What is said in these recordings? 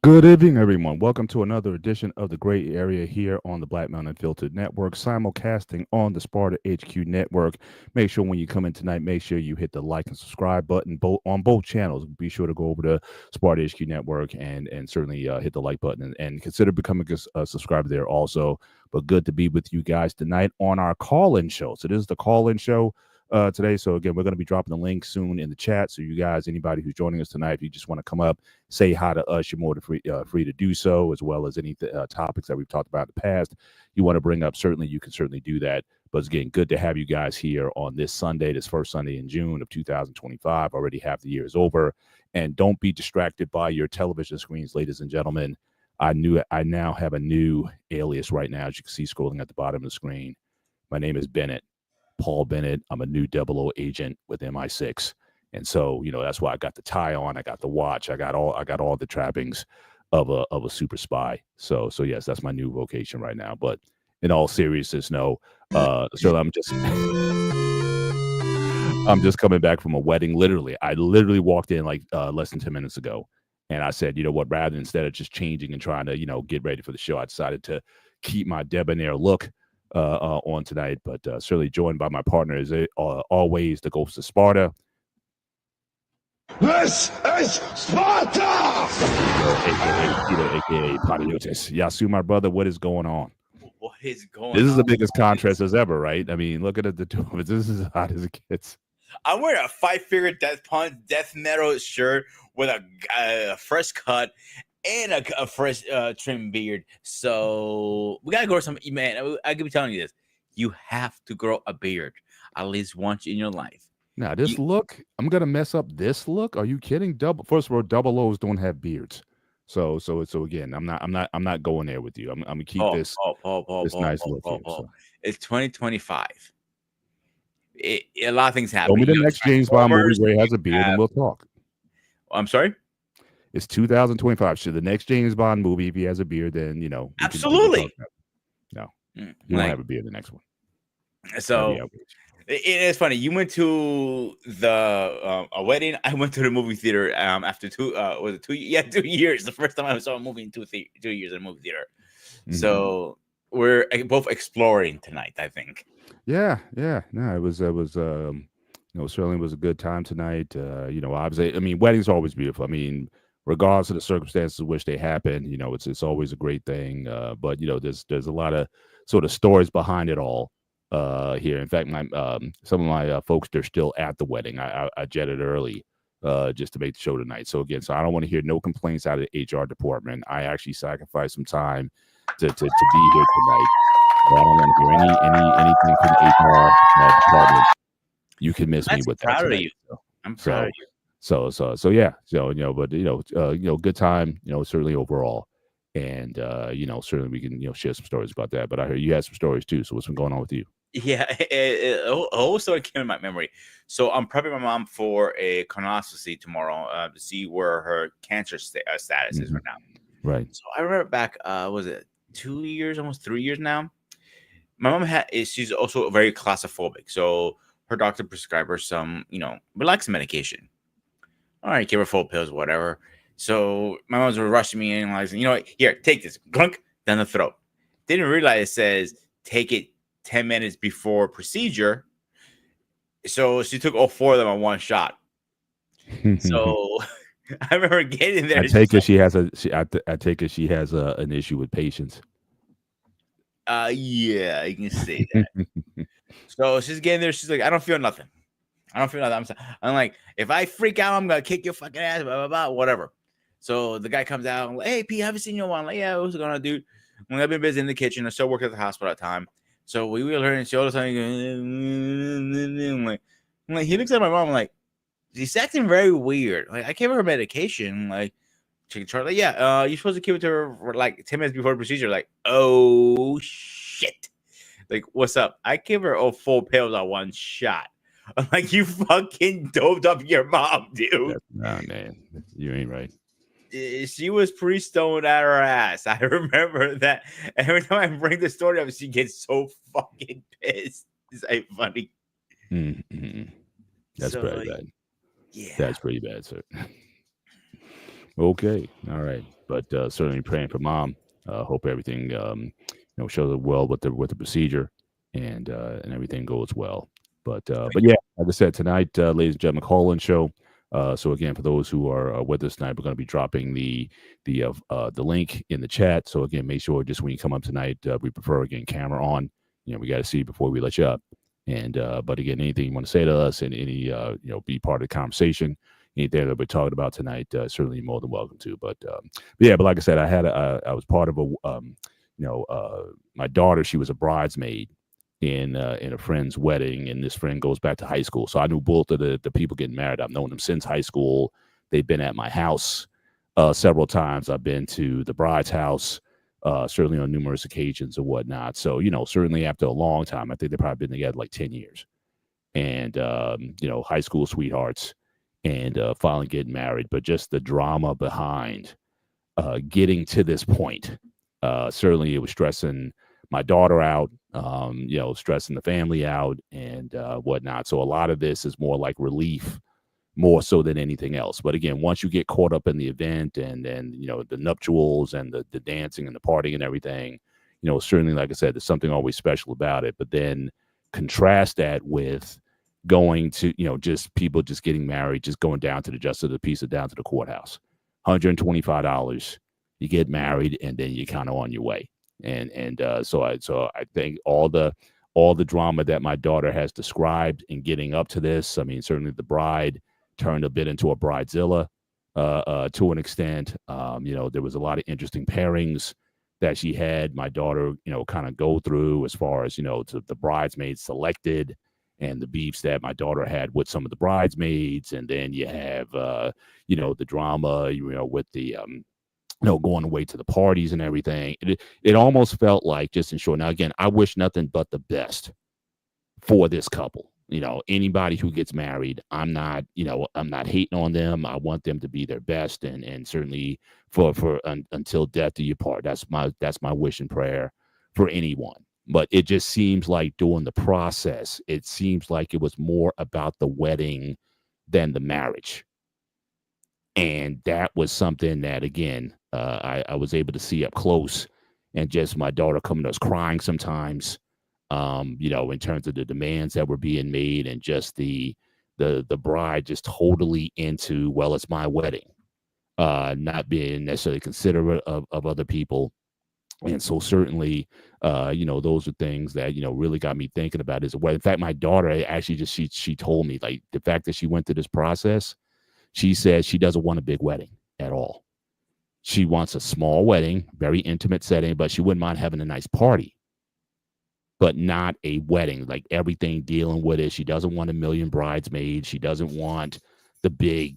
Good evening, everyone. Welcome to another edition of the Gray Area here on the Black Mountain Filtered Network, simulcasting on the Sparta HQ Network. Make sure when you come in tonight, make sure you hit the like and subscribe button on both channels. Be sure to go over to Sparta HQ Network and certainly hit the like button and consider becoming a subscriber there also. But good to be with you guys tonight on our call-in show. So this is the call-in show today. So again, we're going to be dropping the link soon in the chat. So you guys, anybody who's joining us tonight, if you just want to come up, say hi to us, you're more free to do so, as well as any topics that we've talked about in the past. You want to bring up, certainly you can certainly do that. But again, good to have you guys here on this Sunday, this first Sunday in June of 2025. Already half the year is over. And don't be distracted by your television screens, ladies and gentlemen. I now have a new alias right now, as you can see scrolling at the bottom of the screen. My name is Bennett. Paul Bennett. I'm a new 00 agent with MI6. And so, that's why I got the tie on, I got the watch, I got all the trappings of a super spy. So yes, that's my new vocation right now. But in all seriousness, no. So I'm just coming back from a wedding. I literally walked in like less than 10 minutes ago. And I said, you know what, rather instead of just changing and trying to, get ready for the show, I decided to keep my debonair look on tonight, but certainly joined by my partner as always, the Ghost of Sparta. This is Sparta! AKA Padiotis. Yasu, my brother, what is going on? What is going on? This is the biggest contrast as ever, right? I mean, look at the two of us. This is as hot as it gets. I'm wearing a five-figure death metal shirt with a fresh cut and a fresh trim beard. So we gotta grow some. Man, I could be telling you this: you have to grow a beard at least once in your life. Now, this look, I'm gonna mess up this look. Are you kidding? First of all, double O's don't have beards. So again, I'm not going there with you. I'm gonna keep this nice look here. So. It's 2025. A lot of things happen. Show me the next James Bond movie where he has a beard, and we'll talk. I'm sorry. It's 2025. So the next James Bond movie, if he has a beard, then absolutely. No, you don't have a beard. The next one. So it's funny. You went to a wedding. I went to the movie theater after 2 years. The first time I saw a movie in 2 years in a movie theater. Mm-hmm. So we're both exploring tonight, I think. Yeah. No, it was certainly was a good time tonight. Obviously, I mean, weddings are always beautiful. I mean, regardless of the circumstances in which they happen, it's always a great thing. But there's a lot of sort of stories behind it all here. In fact, some of my folks, they're still at the wedding. I jetted early just to make the show tonight. So again, I don't want to hear no complaints out of the HR department. I actually sacrificed some time to be here tonight. I don't want to hear anything from the HR department. You can miss me with that. I'm proud of you. I'm proud of you. So yeah. But good time. Certainly overall, and certainly we can share some stories about that. But I heard you had some stories too. So what's been going on with you? Yeah, a whole story came in my memory. So I'm prepping my mom for a colonoscopy tomorrow to see where her cancer status is right now. Right. So I remember back, was it 2 years, almost 3 years now? My mom she's also very claustrophobic. So her doctor prescribed her some, relaxing medication. All right, give her full pills, whatever. So my mom's rushing me in, like, here, take this, glunk, down the throat. Didn't realize it says take it 10 minutes before procedure. So she took all 4 of them on one shot. So I remember getting there. I take it she has an issue with patience. Yeah, you can say that. So she's getting there. She's like, I don't feel nothing. I'm like, if I freak out, I'm gonna kick your fucking ass, blah blah blah, whatever. So the guy comes out and like, hey P, haven't seen you in a while. I'm like, yeah, what's going on, dude? I've been busy in the kitchen. I still work at the hospital at the time. So we were learning. She all the time. I'm like, he looks at my mom like, she's acting very weird. Like, I gave her medication. Like, she tried. Like, yeah, you're supposed to give it to her for like 10 minutes before the procedure. Like, oh shit. Like, what's up? I gave her all 4 pills on one shot. I'm like, you fucking doped up your mom, dude. Nah, man, you ain't right. She was pretty stoned at her ass. I remember that. Every time I bring the story up, she gets so fucking pissed. It's like funny. Mm-hmm. That's pretty bad. Yeah, that's pretty bad, sir. Okay, all right, but certainly praying for mom. Hope everything shows up well with the procedure, and everything goes well. But yeah, like I said tonight, ladies and gentlemen, call in show. So again, for those who are with us tonight, we're going to be dropping the link in the chat. So again, make sure just when you come up tonight, we prefer again camera on. We got to see before we let you up. And but again, anything you want to say to us, and any be part of the conversation, anything that we're talking about tonight, certainly more than welcome to. But yeah, but like I said, I was part of my daughter. She was a bridesmaid in a friend's wedding, and this friend goes back to high school. So I knew both of the people getting married. I've known them since high school. They've been at my house several times. I've been to the bride's house. Certainly on numerous occasions and whatnot. So, certainly after a long time, I think they've probably been together like 10 years, and high school sweethearts, and finally getting married. But just the drama behind getting to this point, certainly it was stressing my daughter out, stressing the family out, and whatnot. So a lot of this is more like relief, more so than anything else. But again, once you get caught up in the event, and then the nuptials and the dancing and the partying and everything, certainly, like I said, there's something always special about it. But then contrast that with going to just people just getting married, just going down to the justice of the peace, or down to the courthouse, $125, you get married, and then you're kind of on your way. And so I think all the drama that my daughter has described in getting up to this, I mean, certainly the bride turned a bit into a bridezilla to an extent. There was a lot of interesting pairings that she had my daughter, kind of go through, as far as, to the bridesmaids selected, and the beefs that my daughter had with some of the bridesmaids. And then you have, the drama, with the, going away to the parties and everything. It almost felt like, just in short. Now, again, I wish nothing but the best for this couple. Anybody who gets married, I'm not hating on them. I want them to be their best, and certainly until death do you part. That's my wish and prayer for anyone. But it just seems like during the process, it seems like it was more about the wedding than the marriage. And that was something that, again, I was able to see up close, and just my daughter coming to us crying sometimes, in terms of the demands that were being made, and just the bride just totally into, well, it's my wedding, not being necessarily considerate of other people. And so certainly, those are things that, really got me thinking about is, well, in fact, my daughter actually just, she told me, like, the fact that she went through this process, she says she doesn't want a big wedding at all. She wants a small wedding, very intimate setting, but she wouldn't mind having a nice party, but not a wedding. Like, everything dealing with it. She doesn't want a million bridesmaids. She doesn't want the big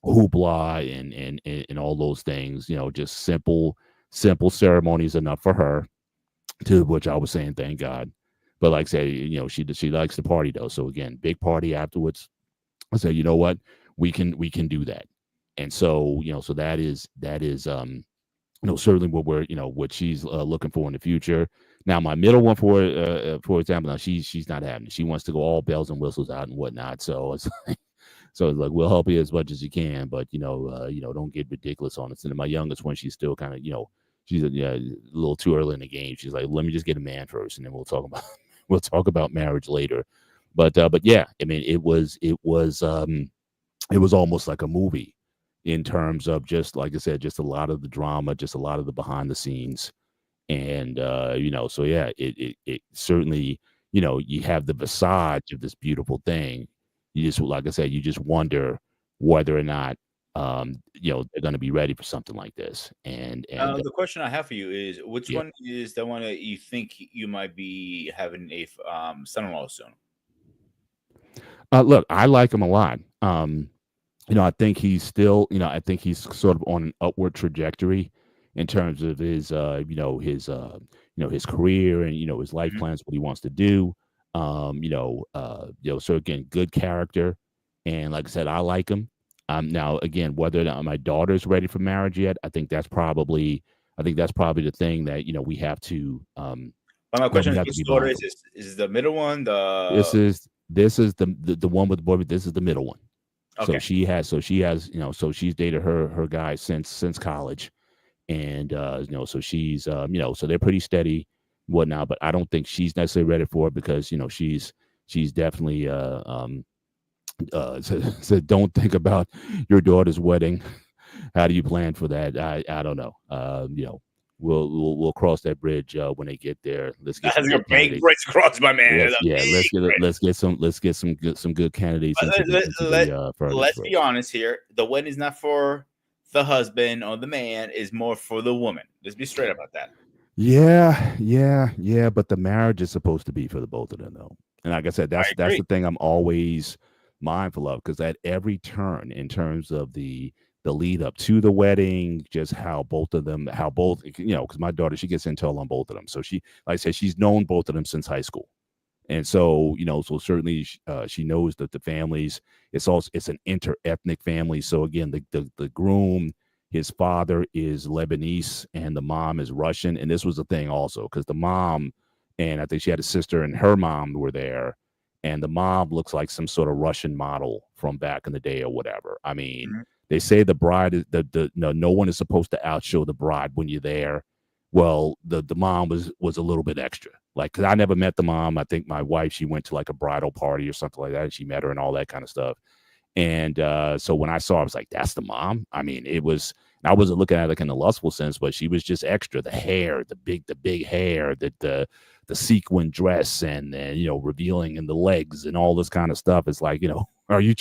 hoopla and all those things. Just simple ceremonies enough for her. To which I was saying, thank God. But like I say, she likes the party though. So again, big party afterwards. I said, you know what, we can do that. And so, so that is certainly what what she's looking for in the future. Now, my middle one, for example, now she's not having it. She wants to go all bells and whistles out and whatnot. So it's like, we'll help you as much as you can, but don't get ridiculous on us. And then my youngest one, she's still kind of, she's a little too early in the game. She's like, let me just get a man first, and then we'll talk about we'll talk about marriage later. But yeah, I mean, it was almost like a movie, in terms of, just like I said, just a lot of the drama, just a lot of the behind the scenes. And so yeah, it certainly, you have the visage of this beautiful thing. You just, like I said, you just wonder whether or not they're going to be ready for something like this. And The question I have for you is, which yeah. one is the one that you think you might be having a son-in-law soon? Look, I like him a lot. I think he's still, I think he's sort of on an upward trajectory in terms of his career, and his life Mhm. plans, what he wants to do. So again, good character, and like I said, I like him. Now again, whether or not my daughter's ready for marriage yet, I think that's probably the thing that we have to But my that question we is, have to which be daughter mindful. is the middle one? This is the one with the boy, but this is the middle one. Okay. So she's dated her guy since college, and so she's so they're pretty steady, whatnot. But I don't think she's necessarily ready for it because she's definitely so don't think about your daughter's wedding. How do you plan for that? I don't know. We'll cross that bridge when they get there. Let's get some That's a good big candidates. bridge across, my man. That's Let's a yeah, big bridge. let's get some good candidates But into the furnace let's be first. honest here. The wedding is not for the husband or the man; is more for the woman. Let's be straight about that. Yeah. But the marriage is supposed to be for the both of them, though. And like I said, I that's agree. the thing I'm always mindful of because at every turn, in terms of the lead up to the wedding, just how both because my daughter she gets intel on both of them, so she like I said she's known both of them since high school. And so so certainly she knows that the families it's an inter-ethnic family. So again, the groom, his father is Lebanese and the mom is Russian. And this was the thing also because the mom, and I think she had a sister and her mom were there, and the mom looks like some sort of Russian model from back in the day or whatever. I mean, Mhm. they say the bride is the no one is supposed to outshow the bride when you're there. Well, the mom was a little bit extra. Like, cause I never met the mom. I think my wife, she went to like a bridal party or something like that, and she met her and all that kind of stuff. And so when I saw her, I was like, that's the mom. I mean, I wasn't looking at it like in the lustful sense, but she was just extra. The hair, the big hair, the sequin dress, and then revealing in the legs and all this kind of stuff. It's like, are you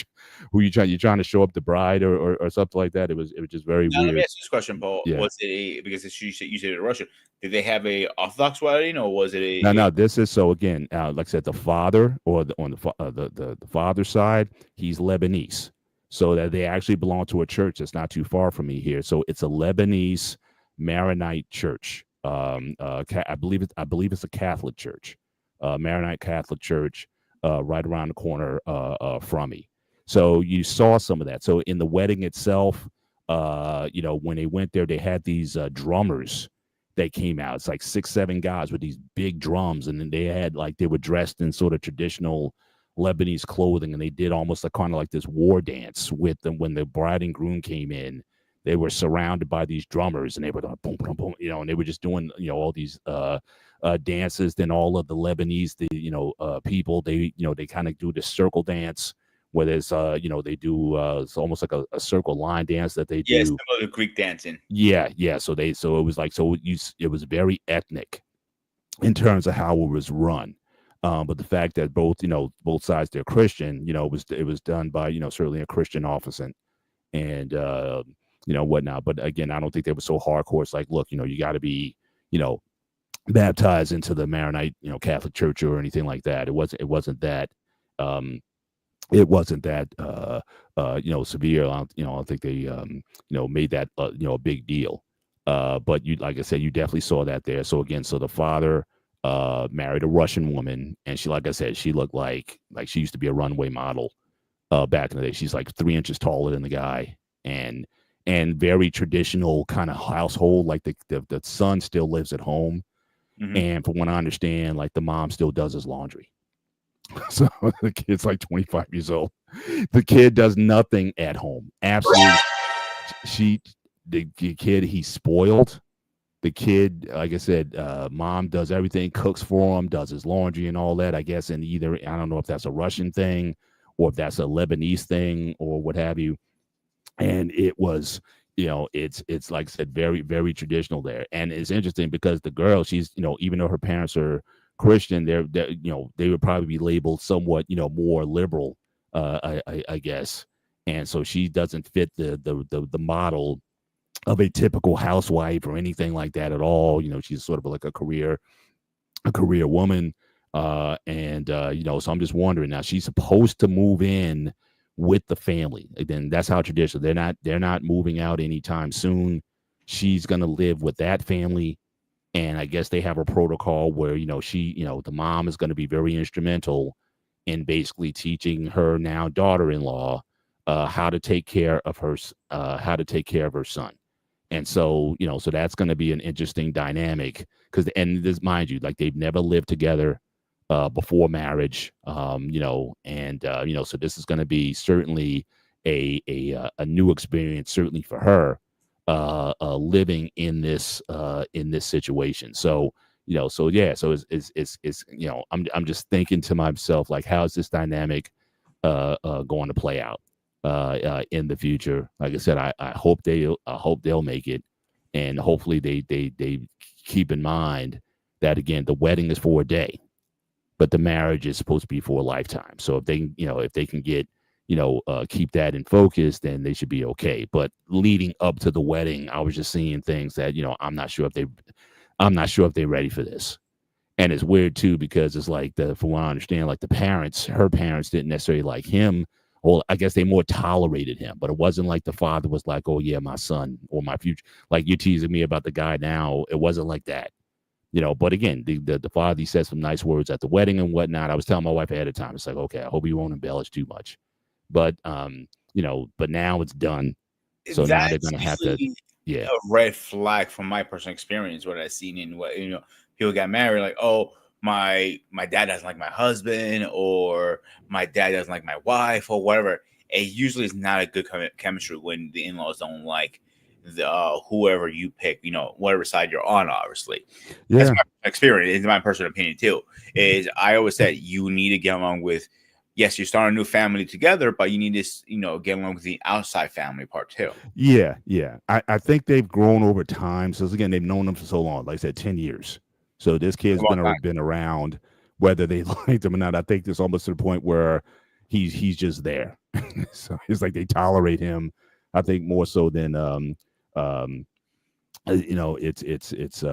who you trying to show up the bride or something like that? It was just very Now let me weird. ask you this question, Paul. Yeah. Was it because you said it Russian? Did they have a Orthodox wedding, or was it No. This is so again. Like I said, the father or on the father's side, he's Lebanese, so that they actually belong to a church that's not too far from me here. So it's a Lebanese Maronite church. I believe it's a Catholic church, Maronite Catholic church, right around the corner from me. So you saw some of that. So in the wedding itself, when they went there, they had these drummers they came out. It's like 6, 7 guys with these big drums, and then they were dressed in sort of traditional Lebanese clothing, and they did almost like kind of like this war dance with them when the bride and groom came in. They were surrounded by these drummers, and they were like boom, boom, boom, and they were just doing all these dances. Then all of the Lebanese, people, they kind of do this circle dance where there's they do it's almost like a circle line dance that they yes, do. similar to Greek dancing? Yeah. So it was like it was very ethnic in terms of how it was run. But the fact that both sides they're Christian, it was done by certainly a Christian officer and whatnot. But again, I don't think they were so hardcore. It's like, look, you got to be you know baptized into the Maronite Catholic Church or anything like that. It wasn't that. Um, it wasn't that severe. I don't think they made that a big deal. But you like I said, you definitely saw that there. So again, so the father married a Russian woman, and she, like I said, she looked like she used to be a runway model back in the day. She's like 3 inches taller than the guy, and very traditional kind of household. Like the son still lives at home, Hmm. and from what I understand, like the mom still does his laundry. So the kid's like 25 years old. The kid does nothing at home. Absolutely. She, the kid, he's spoiled. The kid, like I said, mom does everything, cooks for him, does his laundry and all that. I guess, and either I don't know if that's a Russian thing or if that's a Lebanese thing or what have you. And it was it's like I said, very very traditional there. And it's interesting because the girl, she's even though her parents are Christian, they're they would probably be labeled somewhat more liberal, I guess. And so she doesn't fit the model of a typical housewife or anything like that at all. She's sort of like a career woman. So I'm just wondering now, she's supposed to move in with the family. Then that's how traditional. They're not moving out anytime soon. She's gonna live with that family. And I guess they have a protocol where, the mom is gonna be very instrumental in basically teaching her now daughter-in-law how to take care of her son. And so, so that's going to be an interesting dynamic because, and this, mind you, like they've never lived together before marriage, and so this is going to be certainly a new experience, certainly for her, living in this situation. So so yeah, so it's I'm just thinking to myself like, how's this dynamic going to play out in the future? Like I said, I hope they'll make it, and hopefully they keep in mind that again the wedding is for a day, but the marriage is supposed to be for a lifetime. So if they if they can get keep that in focus, then they should be okay. But leading up to the wedding, I was just seeing things that I'm not sure if they're ready for this. And it's weird too because it's like from what I understand, like her parents didn't necessarily like him. Well, I guess they more tolerated him, but it wasn't like the father was like, "Oh yeah, my son or my future." Like you're teasing me about the guy now. It wasn't like that. But again, the father, he said some nice words at the wedding and whatnot. I was telling my wife ahead of time, it's like, okay, I hope you won't embellish too much. But but now it's done. So now they're That's gonna have to, usually yeah. a red flag from my personal experience. What I've seen in what people get married, like, oh, my dad doesn't like my husband, or my dad doesn't like my wife, or whatever. It usually is not a good chemistry when the in-laws don't like the whoever you pick, whatever side you're on. Obviously, that's Yeah. my experience. It's my personal opinion too. Is I always said you need to get along with. Yes, you start a new family together, but you need to, get along with the outside family part too. Yeah, yeah. I think they've grown over time. So again, they've known them for so long, like I said, 10 years. So this kid's A long time. been around, whether they liked him or not. I think it's almost to the point where he's just there. So it's like they tolerate him, I think more so than um it's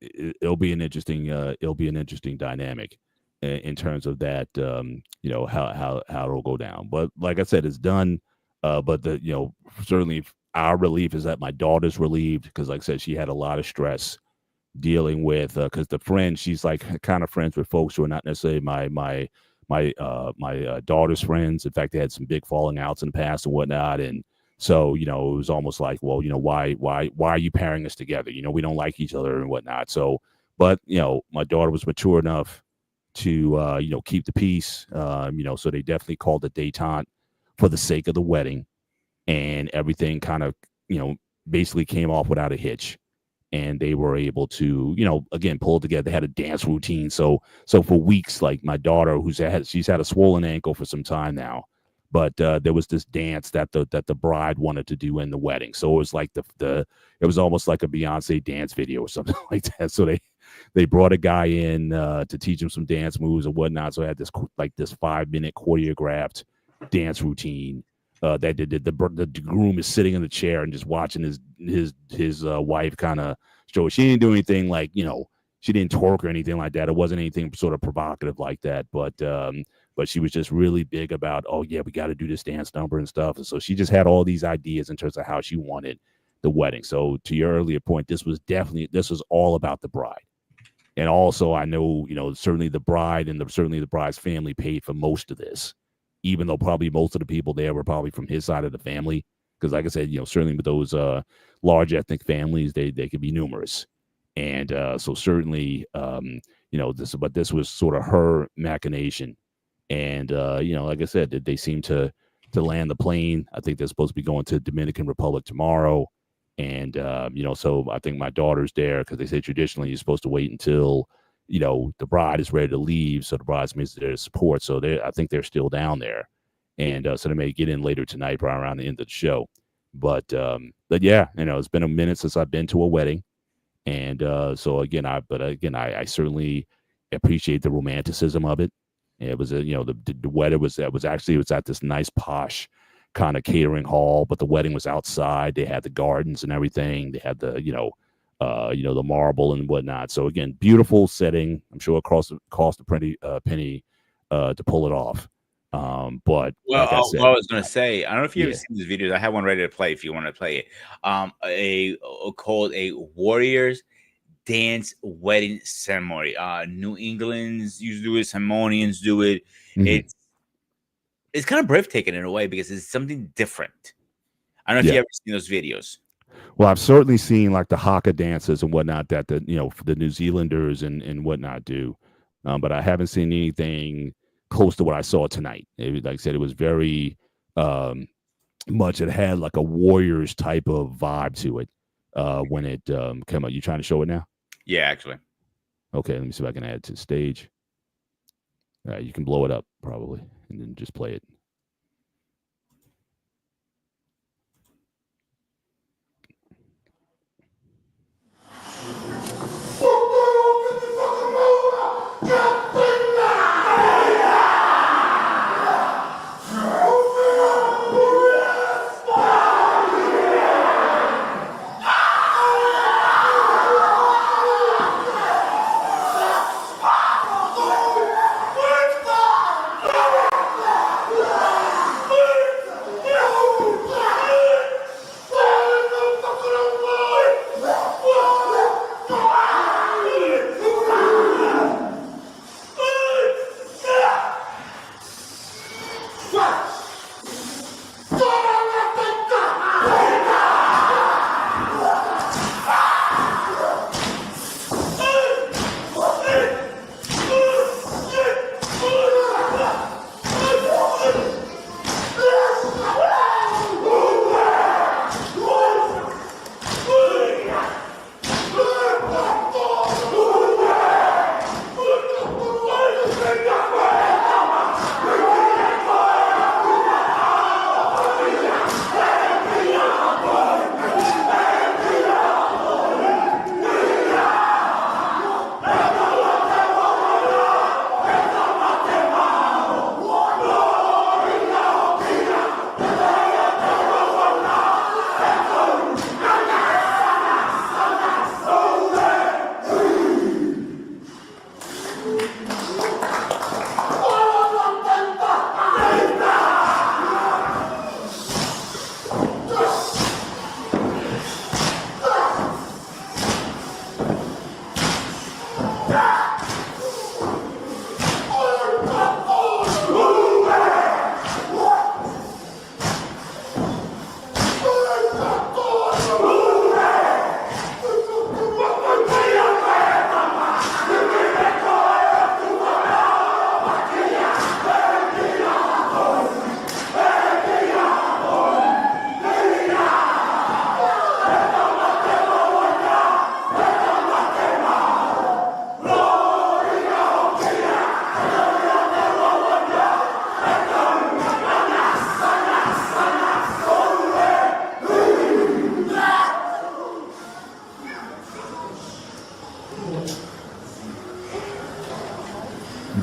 it'll be an interesting dynamic in terms of that how it'll go down. But like I said, it's done. But certainly our relief is that my daughter's relieved because like I said, she had a lot of stress dealing with because the friend, she's like kind of friends with folks who are not necessarily my daughter's friends. In fact, they had some big falling outs in the past and whatnot. And so it was almost like, well, why are you pairing us together? We don't like each other and whatnot. So but my daughter was mature enough to keep the peace. So they definitely called the detente for the sake of the wedding, and everything kind of basically came off without a hitch. And they were able to again pull it together. They had a dance routine. So for weeks, like my daughter, she's had a swollen ankle for some time now, but there was this dance that the bride wanted to do in the wedding. So it was like it was almost like a Beyonce dance video or something like that. So they brought a guy in to teach him some dance moves and whatnot. So I had this 5-minute choreographed dance routine that the groom is sitting in the chair and just watching his wife kind of show. She didn't do anything like she didn't twerk or anything like that. It wasn't anything sort of provocative like that, but she was just really big about, oh yeah, we got to do this dance number and stuff. And so she just had all these ideas in terms of how she wanted the wedding. So to your earlier point, this was all about the bride. And also, I know, certainly the bride and certainly the bride's family paid for most of this, even though probably most of the people there were probably from his side of the family. Because, like I said, certainly with those large ethnic families, they could be numerous. And so certainly, this was sort of her machination. And, like I said, they seem to land the plane. I think they're supposed to be going to Dominican Republic tomorrow. And, so I think my daughter's there because they say traditionally you're supposed to wait until, the bride is ready to leave. So the bridesmaids are there to support. So I think they're still down there. And so they may get in later tonight, probably around the end of the show. But yeah, it's been a minute since I've been to a wedding. And so again, I certainly appreciate the romanticism of it. It was the wedding was actually it was at this nice posh kind of catering hall, but the wedding was outside. They had the gardens and everything. They had the the marble and whatnot. So again, beautiful setting. I'm sure it cost a pretty penny to pull it off. But Well, like I said, what I was gonna say, I don't know if you ever yeah. seen these videos. I have one ready to play if you want to play it. Called a Warriors Dance Wedding Ceremony. New England's used to do it. Simonians do it. Mhm. It's kind of breathtaking in a way because it's something different. I don't know if you Yeah. ever seen those videos. Well, I've certainly seen like the haka dances and whatnot that the New Zealanders and whatnot do, but I haven't seen anything close to what I saw tonight. Like I said, it was very much. It had like a Warriors type of vibe to it when it came out. You trying to show it now? Yeah, actually. Okay, let me see if I can add to the stage. You can blow it up probably, and then just play it.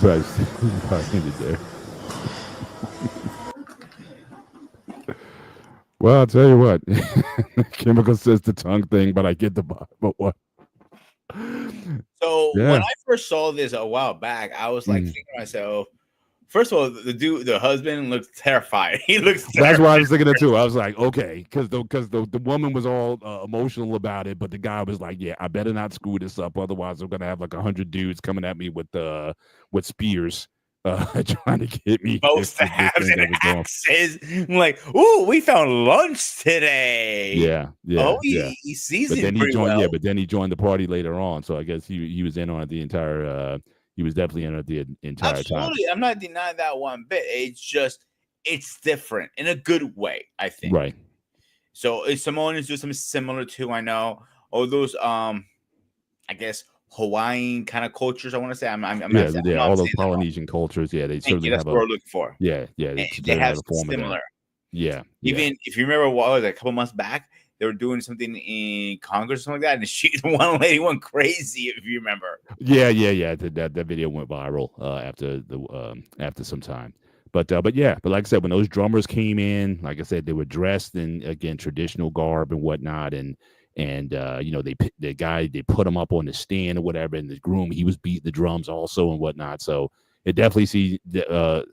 You probably ended there. Well, I'll tell you what. Chemical says the tongue thing, but I get the vibe. But what? So when Yeah. I first saw this a while back, I was like Mm. thinking to myself, first of all, the dude, the husband looks terrified. He looks That's what I terrified. was thinking of too. I was like, okay, because the woman was all emotional about it, but the guy was like, yeah, I better not screw this up, otherwise I'm gonna have like 100 dudes coming at me with spears, trying to get me Both with this stabs thing and that was going. axes. I'm like, ooh, we found lunch today. Yeah, Oh, yeah, yeah. he But seasoned then he pretty joined. well. Yeah, but then he joined the party later on. So I guess he was in on it the entire. He was definitely in it the entire time. Absolutely. I'm not denying that one bit. It's just, it's different in a good way, I think. Right. So if Samoans do something similar to, I know, all those I guess Hawaiian kind of cultures. I want to say I'm Yeah, not, yeah. I'm All those saying that wrong. Polynesian cultures. Yeah, they Thank you. certainly That's have what a. we're looking for. Yeah, yeah. And They they certainly have have a form of that. similar. Yeah, yeah. Even if you remember what was it, a couple months back, they were doing something in Congress or something like that, and one lady went crazy. If you remember, Yeah, yeah, yeah. That video went viral after some time. But yeah, but like I said, when those drummers came in, like I said, they were dressed in again traditional garb and whatnot, and the guy they put him up on the stand or whatever, and the groom he was beating the drums also and whatnot. So it definitely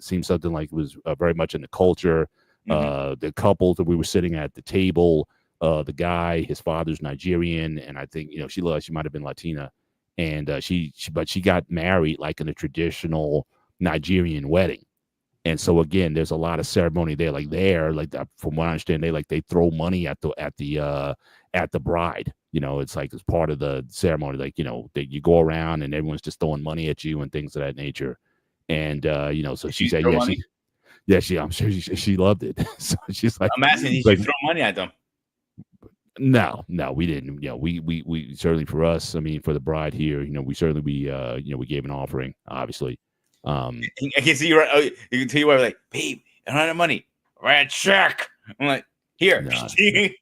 seemed something like it was very much in the culture. The couple that we were sitting at the table, the guy, his father's Nigerian, and I think she might have been Latina, and but she got married like in a traditional Nigerian wedding. And so again, there's a lot of ceremony there. From what I understand, they throw money at the bride. It's like it's part of the ceremony. That you go around and everyone's just throwing money at you and things of that nature. And so she she said, throw yeah, money. Yeah, I'm sure she loved it. So she's I'm asking, did you like, throw money at them? no, no, we didn't. We certainly for us. I mean, for the bride here, we certainly we gave an offering, obviously. Um, I can see you. You can tell your wife like, babe, I don't have money. Write a check. I'm like, here.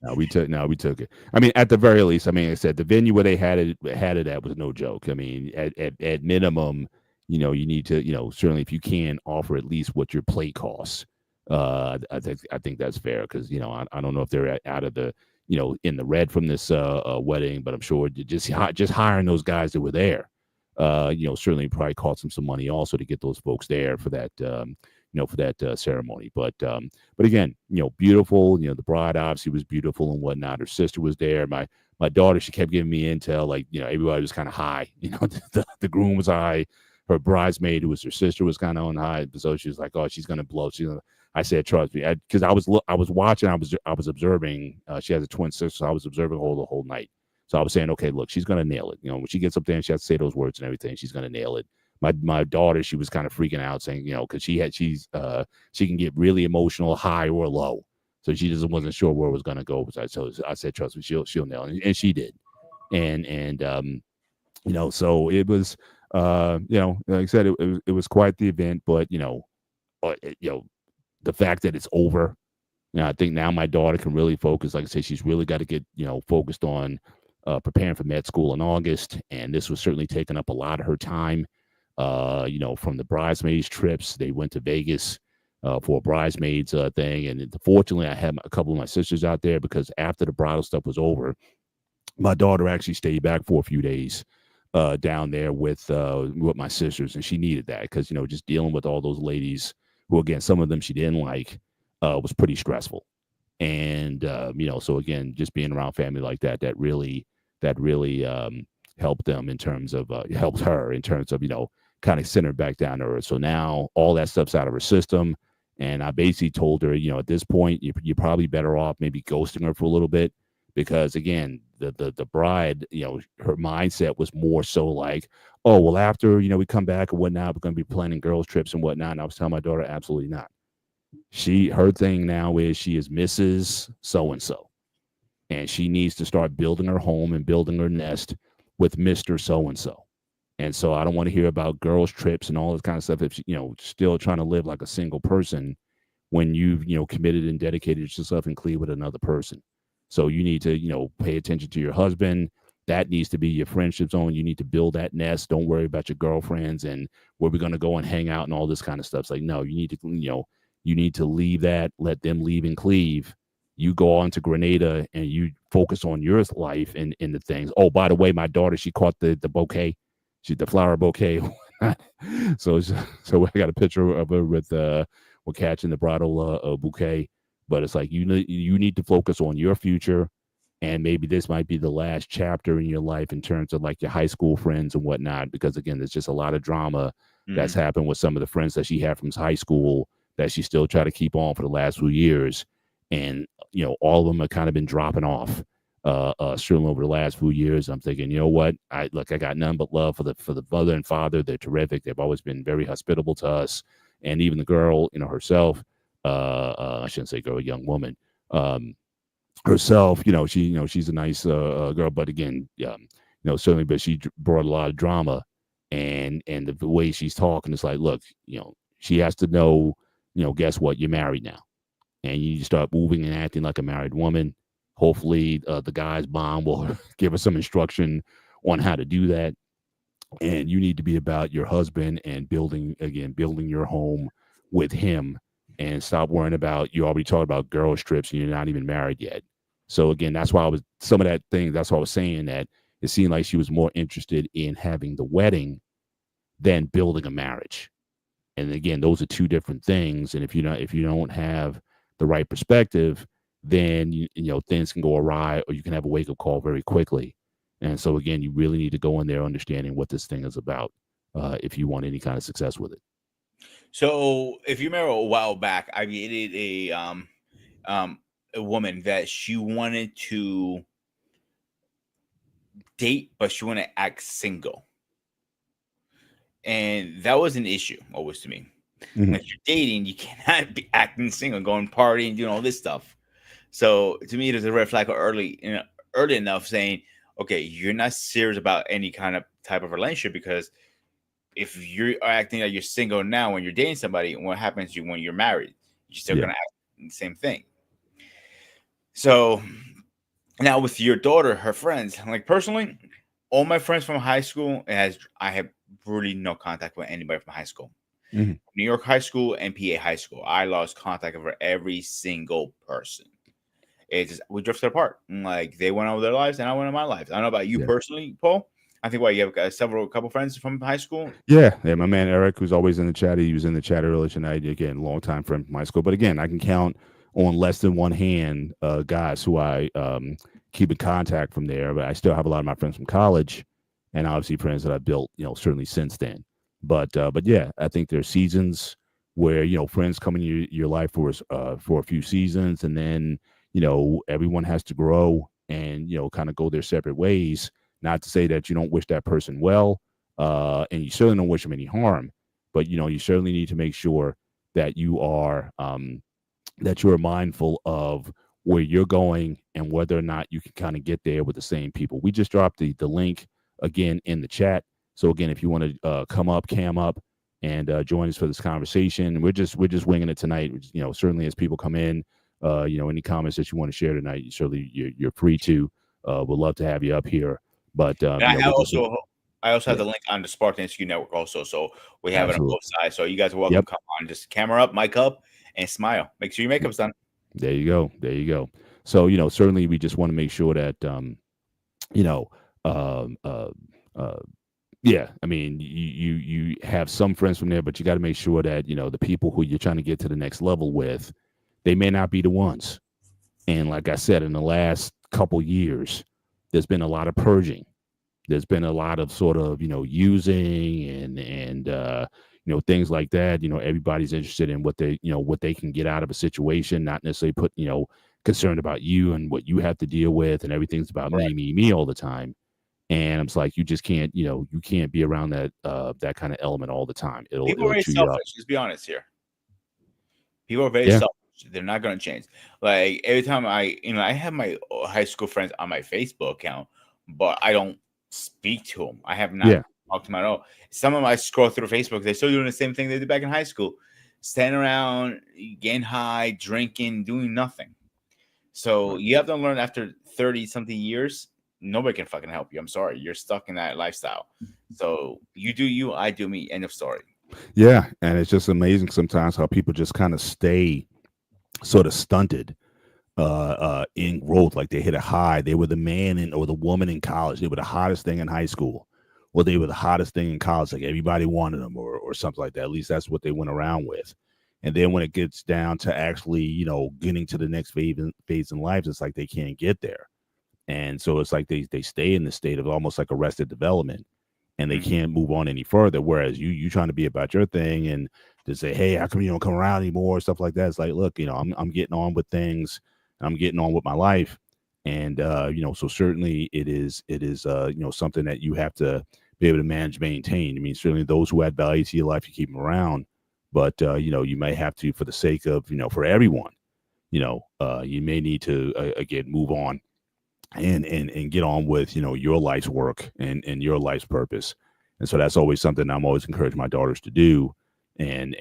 no, we took it. I mean, at the very least, I mean, like I said, the venue where they had it at was no joke. I mean, at minimum, you need to, certainly if you can offer at least what your plate costs. I think that's fair because I don't know if they're out of the in the red from this wedding, but I'm sure just hiring those guys that were there, certainly probably cost them some money also to get those folks there for that ceremony. But again, beautiful. The bride obviously was beautiful and whatnot. Her sister was there. My daughter, she kept giving me intel, like everybody was kind of high. The groom was high. Her bridesmaid, who was her sister, was kind of on high. So she was like, "Oh, she's gonna blow." I said, "Trust me," because I was watching. I was observing. She has a twin sister, so I was observing her the whole night. So I was saying, "Okay, look, she's gonna nail it. When she gets up there and she has to say those words and everything, she's gonna nail it." My daughter, she was kind of freaking out, saying, because she can get really emotional, high or low, so she just wasn't sure where it was gonna go. So I said, trust me, she'll nail it, and she did, and so it was, like I said, it was quite the event, but uh, you know, the fact that it's over. I think now my daughter can really focus. Like I said, she's really got to get focused on preparing for med school in August, and this was certainly taking up a lot of her time. From the bridesmaids trips, they went to Vegas for a bridesmaids thing, and fortunately, I had a couple of my sisters out there because after the bridal stuff was over, my daughter actually stayed back for a few days down there with my sisters, and she needed that because just dealing with all those ladies who, again, some of them she didn't like, was pretty stressful. And so again, just being around family like that really helped them in terms of helped her in terms of kind of center back down to earth. So now all that stuff's out of her system. And I basically told her, at this point, you're probably better off maybe ghosting her for a little bit because again, the bride, her mindset was more so like, oh well, after we come back and whatnot, we're going to be planning girls trips and whatnot. And I was telling my daughter, absolutely not. Her thing now is she is Mrs. So and so, and she needs to start building her home and building her nest with Mr. So and so. And so I don't want to hear about girls trips and all this kind of stuff if she, still trying to live like a single person when you've committed and dedicated yourself and clear with another person. So you need to pay attention to your husband. That needs to be your friendship zone. You need to build that nest. Don't worry about your girlfriends and where we're going to go and hang out and all this kind of stuff. It's like, no, you need to leave that, let them leave and cleave. You go on to Grenada and you focus on your life and in the things. Oh, by the way, my daughter, she caught the bouquet. The flower bouquet. so I got a picture of her with we're catching the bridal bouquet. But it's like you need to focus on your future, and maybe this might be the last chapter in your life in terms of like your high school friends and whatnot. Because again, there's just a lot of drama that's happened with some of the friends that she had from high school that she still try to keep on for the last few years, and all of them have kind of been dropping off. Certainly over the last few years, I'm thinking, you know what? I got none but love for the mother and father. They're terrific. They've always been very hospitable to us, and even the girl, herself. I shouldn't say girl, young woman. Herself, she's a nice girl, but again, certainly, but she brought a lot of drama, and the way she's talking, it's like, look, she has to know, guess what? You're married now, and you start moving and acting like a married woman. Hopefully, the guy's mom will give her some instruction on how to do that. And you need to be about your husband and building your home with him, and stop worrying about you already talked about girls trips and you're not even married yet. So again, that's why I was some of that thing. That's why I was saying that it seemed like she was more interested in having the wedding than building a marriage. And again, those are two different things. And if you don't have the right perspective, then things can go awry, or you can have a wake up call very quickly. And so again, you really need to go in there understanding what this thing is about if you want any kind of success with it. So if you remember a while back, I dated um a woman that she wanted to date, but she wanted to act single, and that was an issue always to me. Mhm. Like you're dating, you cannot be acting single, going partying, doing all this stuff. So to me, there's a red flag early, early enough saying, okay, you're not serious about any kind of type of relationship because if you're acting like you're single now when you're dating somebody, what happens to you when you're married? You're still Yeah. gonna act the same thing. So now with your daughter, her friends, like personally, all my friends from high school has I have really no contact with anybody from high school. Mhm. New York high school and PA high school. I lost contact over every single person. It's just, we drifted apart. Like they went on with their lives and I went on my life. I don't know about you Yeah. personally, Paul. I think what you have a couple friends from high school. Yeah, yeah, my man Eric, who's always in the chat, he was in the chat earlier tonight. Again, longtime friend from high school. But again, I can count on less than one hand guys who I keep in contact from there. But I still have a lot of my friends from college, and obviously friends that I built, certainly since then. But yeah, I think there's seasons where friends come in your life for a few seasons, and then everyone has to grow and kind of go their separate ways. Not to say that you don't wish that person well, and you certainly don't wish them any harm. But you certainly need to make sure that you are mindful of where you're going and whether or not you can kind of get there with the same people. We just dropped the link again in the chat. So again, if you want to come up, cam up, and join us for this conversation, we're just winging it tonight. Certainly as people come in, any comments that you want to share tonight, certainly you're free to. We'd love to have you up here. But And we're just I also have yeah, the link on the Spartan HQ network also. So we have it on absolutely. both sides. So you guys are welcome. Yep. Come on, just camera up, mic up, and smile. Make sure your makeup's done. There you go. There you go. So, certainly we just want to make sure that, you know, um, uh, uh, yeah, I mean, you have some friends from there, but you got to make sure that, the people who you're trying to get to the next level with, they may not be the ones. And like I said, in the last couple years, there's been a lot of purging. There's been a lot of sort of using and things like that. Everybody's interested in what they can get out of a situation, not necessarily put concerned about you and what you have to deal with, and everything's about Correct. me all the time. And it's like you just can't you can't be around that kind of element all the time. it'll People are it'll very chew you up. selfish. Let's be honest here. People are very Yeah. selfish. They're not going to change. Like every time I have my high school friends on my Facebook account, but I don't speak to them. I have not Yeah. talked to them at all. Some of them I scroll through Facebook. They're still doing the same thing they did back in high school, standing around, getting high, drinking, doing nothing. So Right. you have to learn after 30 something years, nobody can fucking help you. I'm sorry. You're stuck in that lifestyle. So you do you, I do me. End of story. Yeah, and it's just amazing sometimes how people just kind of stay sort of stunted in growth. Like they hit a high. They were the man or the woman in college. They were the hottest thing in high school, or they were the hottest thing in college. Like everybody wanted them, or something like that. At least that's what they went around with. And then when it gets down to actually, getting to the next phase in life, it's like they can't get there. And so it's like they stay in the state of almost like arrested development, and they Mhm. can't move on any further. Whereas you trying to be about your thing and to say, hey, how come you don't come around anymore? Stuff like that. It's like, look, I'm getting on with things. I'm getting on with my life. And so certainly it is something that you have to be able to manage, maintain. I mean, certainly those who add value to your life, you keep them around. But you may have to, for the sake of, for everyone, you may need to again move on and get on with your life's work and your life's purpose. And so that's always something I'm always encouraging my daughters to do. And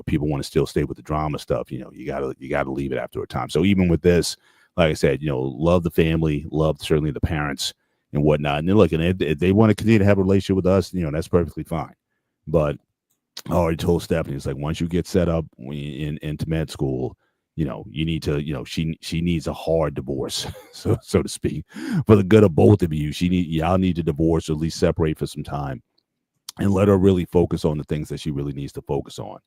people want to still stay with the drama stuff. You gotta leave it after a time. So even with this, like I said, love the family, love certainly the parents and whatnot. And then look, and if they want to continue to have a relationship with us, that's perfectly fine. But I already told Stephanie, it's like once you get set up into med school, you need to, she needs a hard divorce, so to speak, for the good of both of you. Y'all need to divorce or at least separate for some time and let her really focus on the things that she really needs to focus on.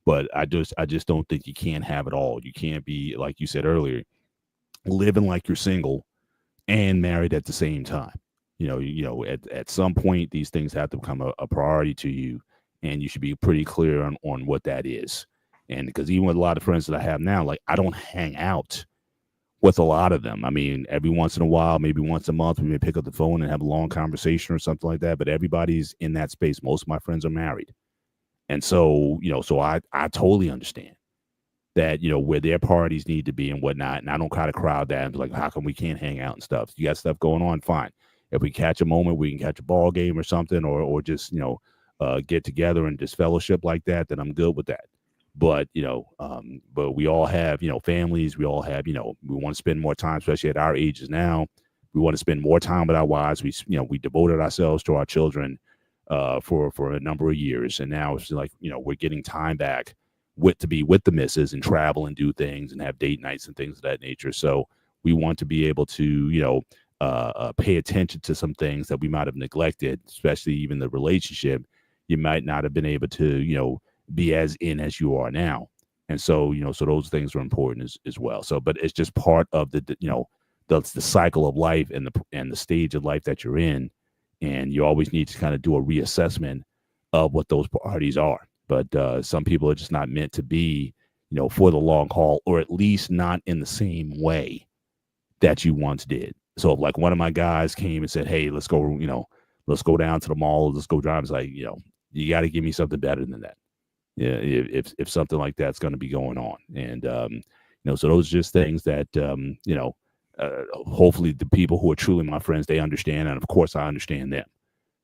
But I just don't think you can't have it all. You can't be, like you said earlier, living like you're single and married at the same time. At some point, these things have to become a priority to you, and you should be pretty clear on what that is. And because even with a lot of friends that I have now, like I don't hang out with a lot of them. I mean, every once in a while, maybe once a month, we may pick up the phone and have a long conversation or something like that. But everybody's in that space. Most of my friends are married. And so, so I totally understand that, where their parties need to be and whatnot. And I don't try to crowd that and be like, how come we can't hang out and stuff? You got stuff going on, fine. If we catch a moment, we can catch a ball game or something, or just, get together and just fellowship like that, then I'm good with that. But, but we all have, families. We all have, we want to spend more time, especially at our ages now. We want to spend more time with our wives. We devoted ourselves to our children for a number of years. And now it's like, we're getting time back to be with the missus and travel and do things and have date nights and things of that nature. So we want to be able to, pay attention to some things that we might have neglected, especially even the relationship. You might not have been able to, be as in as you are now. And so, so those things are important as well. So, but it's just part of the cycle of life and the stage of life that you're in. And you always need to kind of do a reassessment of what those parties are. But some people are just not meant to be, for the long haul, or at least not in the same way that you once did. So if like one of my guys came and said, "Hey, let's go, let's go down to the mall, let's go drive," it's like, you got to give me something better than that. Yeah, if something like that's going to be going on, and so those are just things that hopefully the people who are truly my friends, they understand, and of course I understand them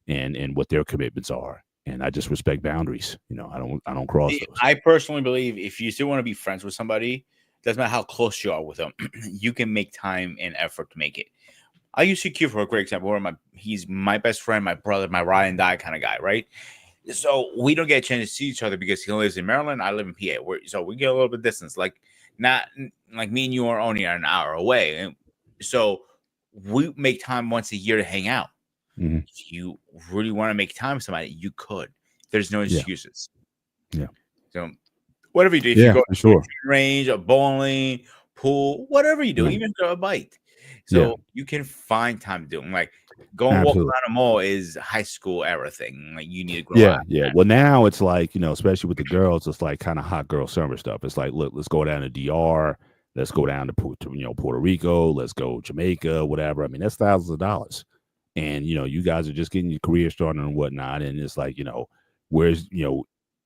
and what their commitments are, and I just respect boundaries. I don't cross See, those. I personally believe if you still want to be friends with somebody, doesn't matter how close you are with them, you can make time and effort to make it. I use CQ for a great example. He's my best friend, my brother, my ride and die kind of guy, right? So we don't get a chance to see each other because he lives in Maryland. I live in PA. So we get a little bit distance. Like not like me and you are only an hour away, and so we make time once a year to hang out. Hmm. If you really want to make time with somebody, you could. There's no Yeah, excuses. yeah, So whatever you do, if you yeah, go for to a sure. shooting range, a bowling, pool, whatever you do, Yeah, even go a bite. yeah, So you can find time to do them. Like go and walk absolutely. around a mall is high school era thing. Like you need to grow Yeah, out. yeah. Well, now it's like, especially with the girls, it's like kind of hot girl summer stuff. It's like, look, let's go down to DR, let's go down to, Puerto Rico, let's go Jamaica, whatever. I mean, that's thousands of dollars, and you guys are just getting your career started and whatnot, and it's like, where's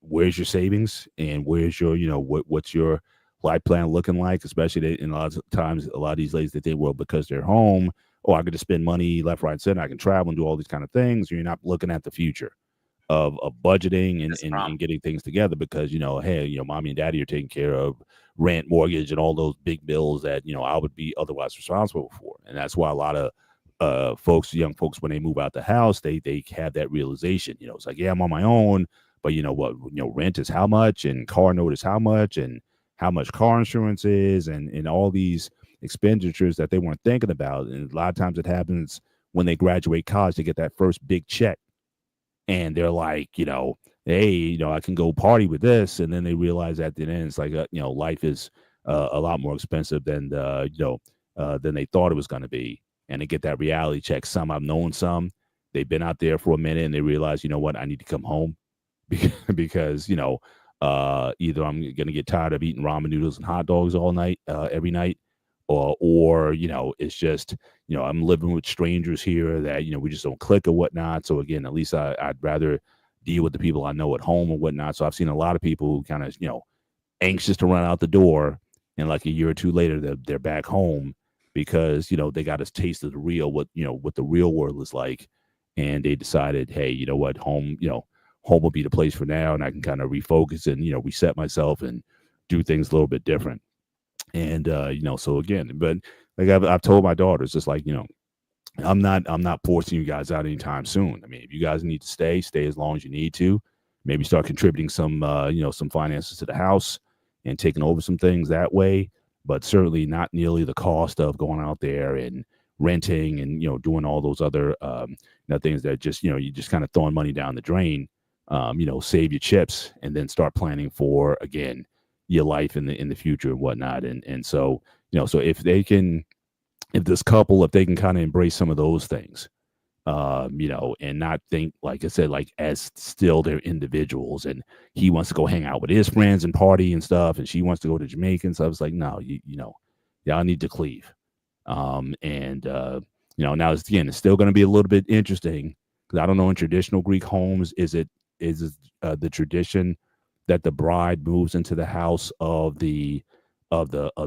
where's your savings and where's your what's your life plan looking like? Especially in a lot of times, a lot of these ladies they think, well, because they're home, oh, I could just spend money left, right, and center. I can travel and do all these kind of things. You're not looking at the future of budgeting and, That's the and problem. and getting things together because hey, mommy and daddy are taking care of rent, mortgage, and all those big bills that I would be otherwise responsible for. And that's why a lot of young folks, when they move out the house, they have that realization. It's like, yeah, I'm on my own, but you know what, rent is how much, and car note is how much, and how much car insurance is, and all these expenditures that they weren't thinking about. And a lot of times it happens when they graduate college, they get that first big check and they're like, hey, I can go party with this, and then they realize at the end, it's like, life is a lot more expensive than they thought it was going to be, and they get that reality check. Some I've known some, they've been out there for a minute, and they realize, what, I need to come home because either I'm going to get tired of eating ramen noodles and hot dogs all night, every night, or it's just I'm living with strangers here that we just don't click or whatnot. So again, at least I'd rather deal with the people I know at home or whatnot. So I've seen a lot of people who kind of anxious to run out the door, and like a year or two later they're back home because they got a taste of the real what the real world is like, and they decided, hey, what, home will be the place for now, and I can kind of refocus and reset myself and do things a little bit different. And so again, but like I've told my daughters, just like I'm not forcing you guys out anytime soon. I mean, if you guys need to stay as long as you need to. Maybe start contributing some finances to the house and taking over some things that way, but certainly not nearly the cost of going out there and renting and doing all those other things that just you just kind of throwing money down the drain. Save your chips and then start planning for, again, your life in the future and whatnot. And so so if this couple, if they can kind of embrace some of those things, and not think, like I said, like as still they're individuals, and he wants to go hang out with his friends and party and stuff, and she wants to go to Jamaica and stuff. It's like, no, y'all need to cleave. And now it's still going to be a little bit interesting because I don't know, in traditional Greek homes, is it the tradition that the bride moves into the house of the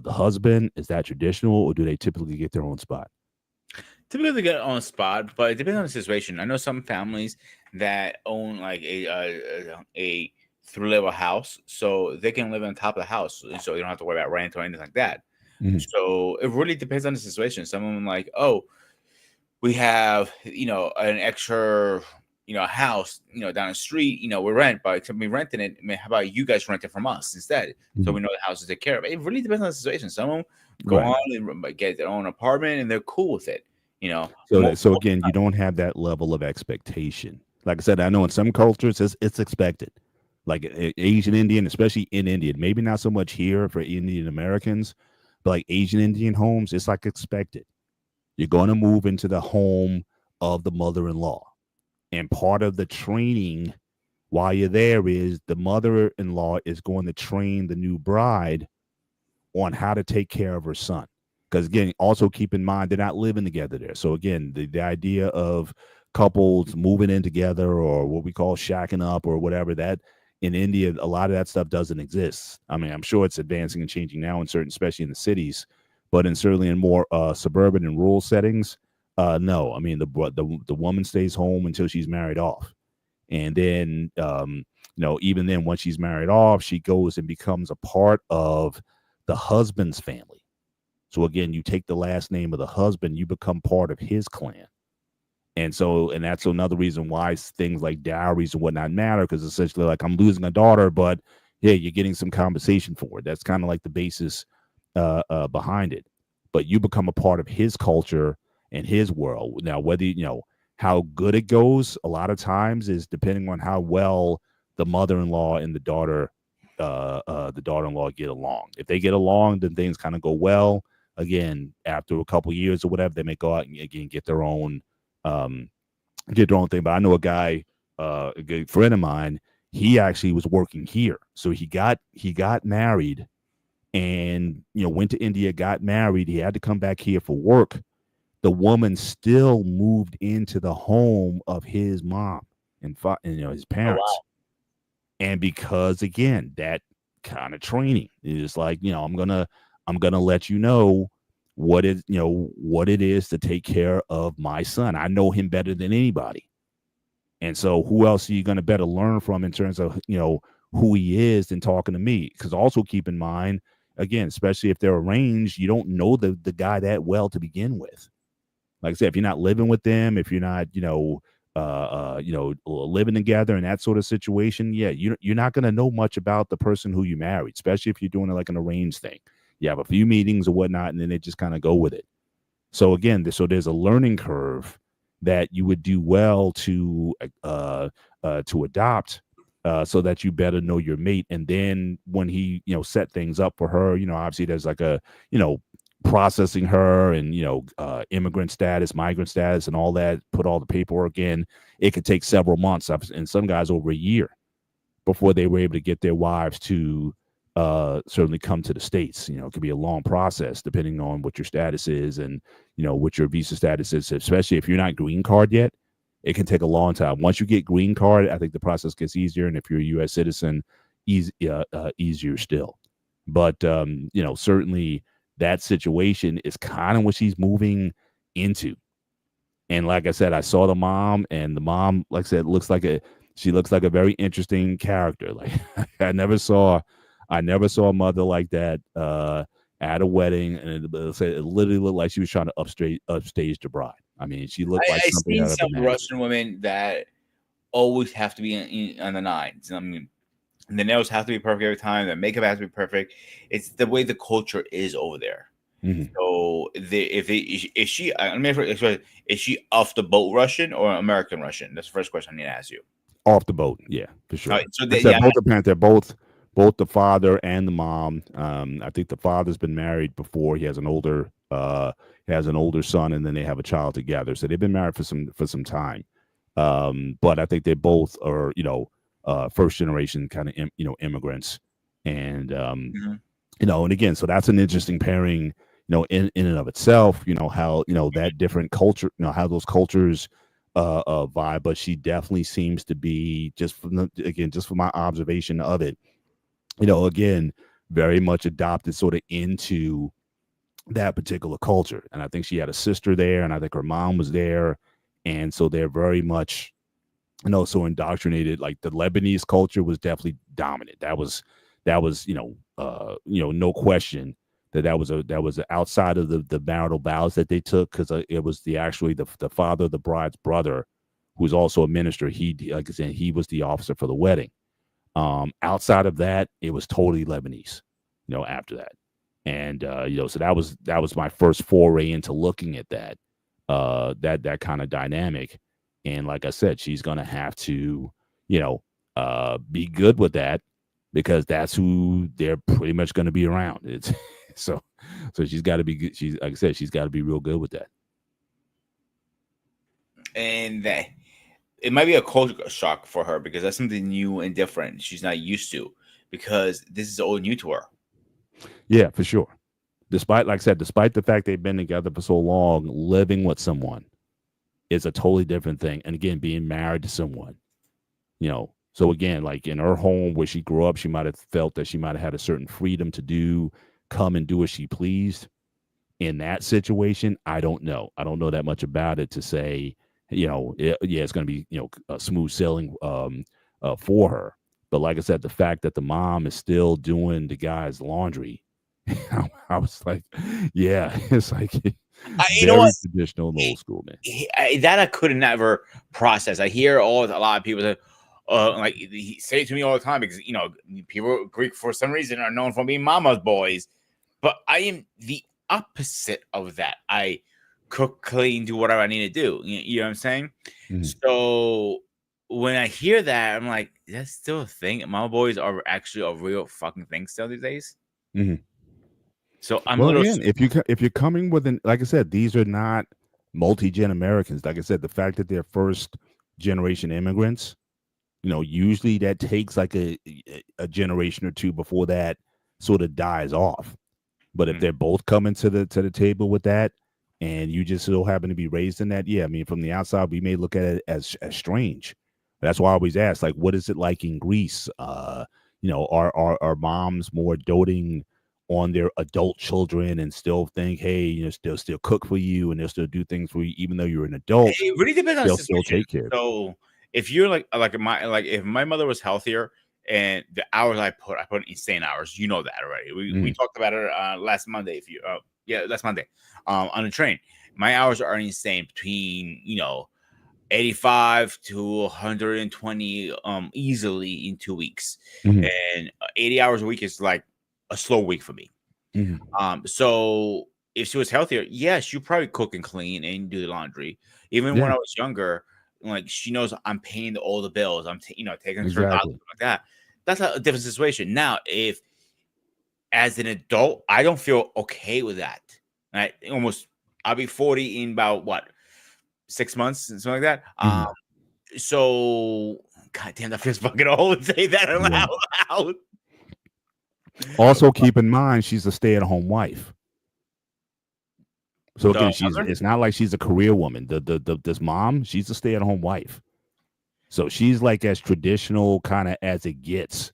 husband? Is that traditional, or do they typically get their own spot? Typically, they get on the spot, but it depends on the situation. I know some families that own like a three level house, so they can live on top of the house, so you don't have to worry about rent or anything like that. Mhm. So it really depends on the situation. Some of them like, oh, we have an extra house down the street, we rent, but except we renting it. I mean, how about you guys rent it from us instead, so Mhm. we know the house to take care of. It really depends on the situation. Some of them go Right. on and get their own apartment and they're cool with it. So again, you don't have that level of expectation. Like I said, I know in some cultures it's expected. Like Asian Indian, especially in India, maybe not so much here for Indian Americans, but like Asian Indian homes, it's like expected. You're going to move into the home of the mother-in-law. And part of the training while you're there is the mother-in-law is going to train the new bride on how to take care of her son. Because again, also keep in mind they're not living together there. So again, the idea of couples moving in together or what we call shacking up or whatever, that in India, a lot of that stuff doesn't exist. I mean, I'm sure it's advancing and changing now in certain, especially in the cities, but in certainly in more suburban and rural settings, no. I mean, the woman stays home until she's married off, and then even then, once she's married off, she goes and becomes a part of the husband's family. So again, you take the last name of the husband, you become part of his clan. And that's another reason why things like dowries and whatnot matter, because essentially, like, I'm losing a daughter, but yeah, you're getting some compensation for it. That's kind of like the basis behind it. But you become a part of his culture and his world. Now, whether how good it goes, a lot of times is depending on how well the mother-in-law and the daughter-in-law get along. If they get along, then things kind of go well. Again, after a couple years or whatever, they may go out and again um, get their own thing. But I know a guy, a good friend of mine. He actually was working here, so he got married, and went to India, got married. He had to come back here for work. The woman still moved into the home of his mom and his Oh parents, wow. and because again that kind of training is like I'm gonna let you know what it is to take care of my son. I know him better than anybody. And so who else are you going to better learn from in terms of, who he is than talking to me? Because also keep in mind, again, especially if they're arranged, you don't know the guy that well to begin with. Like I said, if you're not living with them, if you're not, living together in that sort of situation, yeah, you're not going to know much about the person who you married, especially if you're doing it like an arranged thing. You have a few meetings or whatnot, and then they just kind of go with it. So again, so there's a learning curve that you would do well to adopt, so that you better know your mate. And then when he set things up for her, obviously there's like a you know processing her and immigrant status, migrant status, and all that. Put all the paperwork in. It could take several months, and some guys over a year before they were able to get their wives to certainly come to the States. It could be a long process depending on what your status is and, what your visa status is, especially if you're not green card yet. It can take a long time. Once you get green card, I think the process gets easier. And if you're a U.S. citizen, easier still. But, certainly that situation is kind of what she's moving into. And like I said, I saw the mom, and the mom, like I said, she looks like a very interesting character. Like I never saw, I never saw a mother like that at a wedding, and it literally looked like she was trying to upstage the bride. I mean, she looked like I something seen out of a some magazine. Russian women that always have to be on the nines. I mean, the nails have to be perfect every time. The makeup has to be perfect. It's the way the culture is over there. Hmm. So if they, is she? I mean, is she off the boat Russian or American Russian? That's the first question I need to ask you. Off the boat, yeah, for All sure. right, so Like I yeah, said, both the parents, they're both the father and the mom. I think the father's been married before. He has an older son, and then they have a child together. So they've been married for some time. But I think they both are, first generation kind of immigrants, and mhm. and again, so that's an interesting pairing, in and of itself. How that different culture, how those cultures vibe, but she definitely seems to be, just just from my observation of it, again, very much adopted sort of into that particular culture. And I think she had a sister there, and I think her mom was there, and so they're very much, so indoctrinated. Like the Lebanese culture was definitely dominant. That was no question that was outside of the marital vows that they took, because it was the father of the bride's brother, who's also a minister. He, like I said, he was the officer for the wedding. Outside of that, it was totally Lebanese. After that, and so that was my first foray into looking at that kind of dynamic. And like I said, she's gonna have to, be good with that, because that's who they're pretty much going to be around. It's so so she's got to be good. She's, like I said, she's got to be real good with that. And that it might be a culture shock for her, because that's something new and different she's not used to, because this is all new to her. Yeah, for sure. Despite, like I said, despite the fact they've been together for so long, living with someone is a totally different thing. And again, being married to someone, So again, like in her home where she grew up, she might have felt that she might have had a certain freedom to come and do as she pleased. In that situation, I don't know. I don't know that much about it to say, it's going to be, a smooth sailing for her. But like I said, the fact that the mom is still doing the guy's laundry, I was like, yeah, it's like You know what? very traditional and old school, man. That I could never process. I hear a lot of people say, like he say it to me all the time, because people Greek for some reason are known for being mama's boys, but I am the opposite of that. I cook, clean, do whatever I need to do. You know what I'm saying? Mhm. So when I hear that, I'm like, that's still a thing. Mama boys are actually a real fucking thing still these days. Mhm. So I'm a Well, little. again, if you're coming with like I said, these are not multi-gen Americans. Like I said, the fact that they're first generation immigrants, usually that takes like a generation or two before that sort of dies off. But if Mm. they're both coming to the table with that, and you just so happen to be raised in that, yeah, I mean, from the outside, we may look at it as strange. That's why I always ask, like, what is it like in Greece? Are moms more doting on their adult children and still think, hey, still cook for you, and they'll still do things for you, even though you're an adult, It really depends on the they'll still situation. take care of you. So if you're if my mother was healthier, and the hours I put insane hours. You know that already. We Mhm. talked about it last Monday. If you yeah, last Monday on the train. My hours are insane, between 85 to 120 easily in 2 weeks. Mhm. And 80 hours a week is like a slow week for me. Mhm. So if she was healthier, yes, she'd probably cook and clean and do the laundry. Even when Yeah, I was younger, like she knows I'm paying all the bills. I'm taking her to the doctor, exactly. like that. That's a different situation. Now, if as an adult, I don't feel okay with that. Right? I'll be 40 in about what, 6 months, something like that. Mhm. So God damn, that feels fucking old to say that Yeah. out loud. Also, keep in mind she's a stay-at-home wife. So The again, mother? it's not like she's a career woman. This mom, she's a stay-at-home wife. So she's like as traditional kind of as it gets.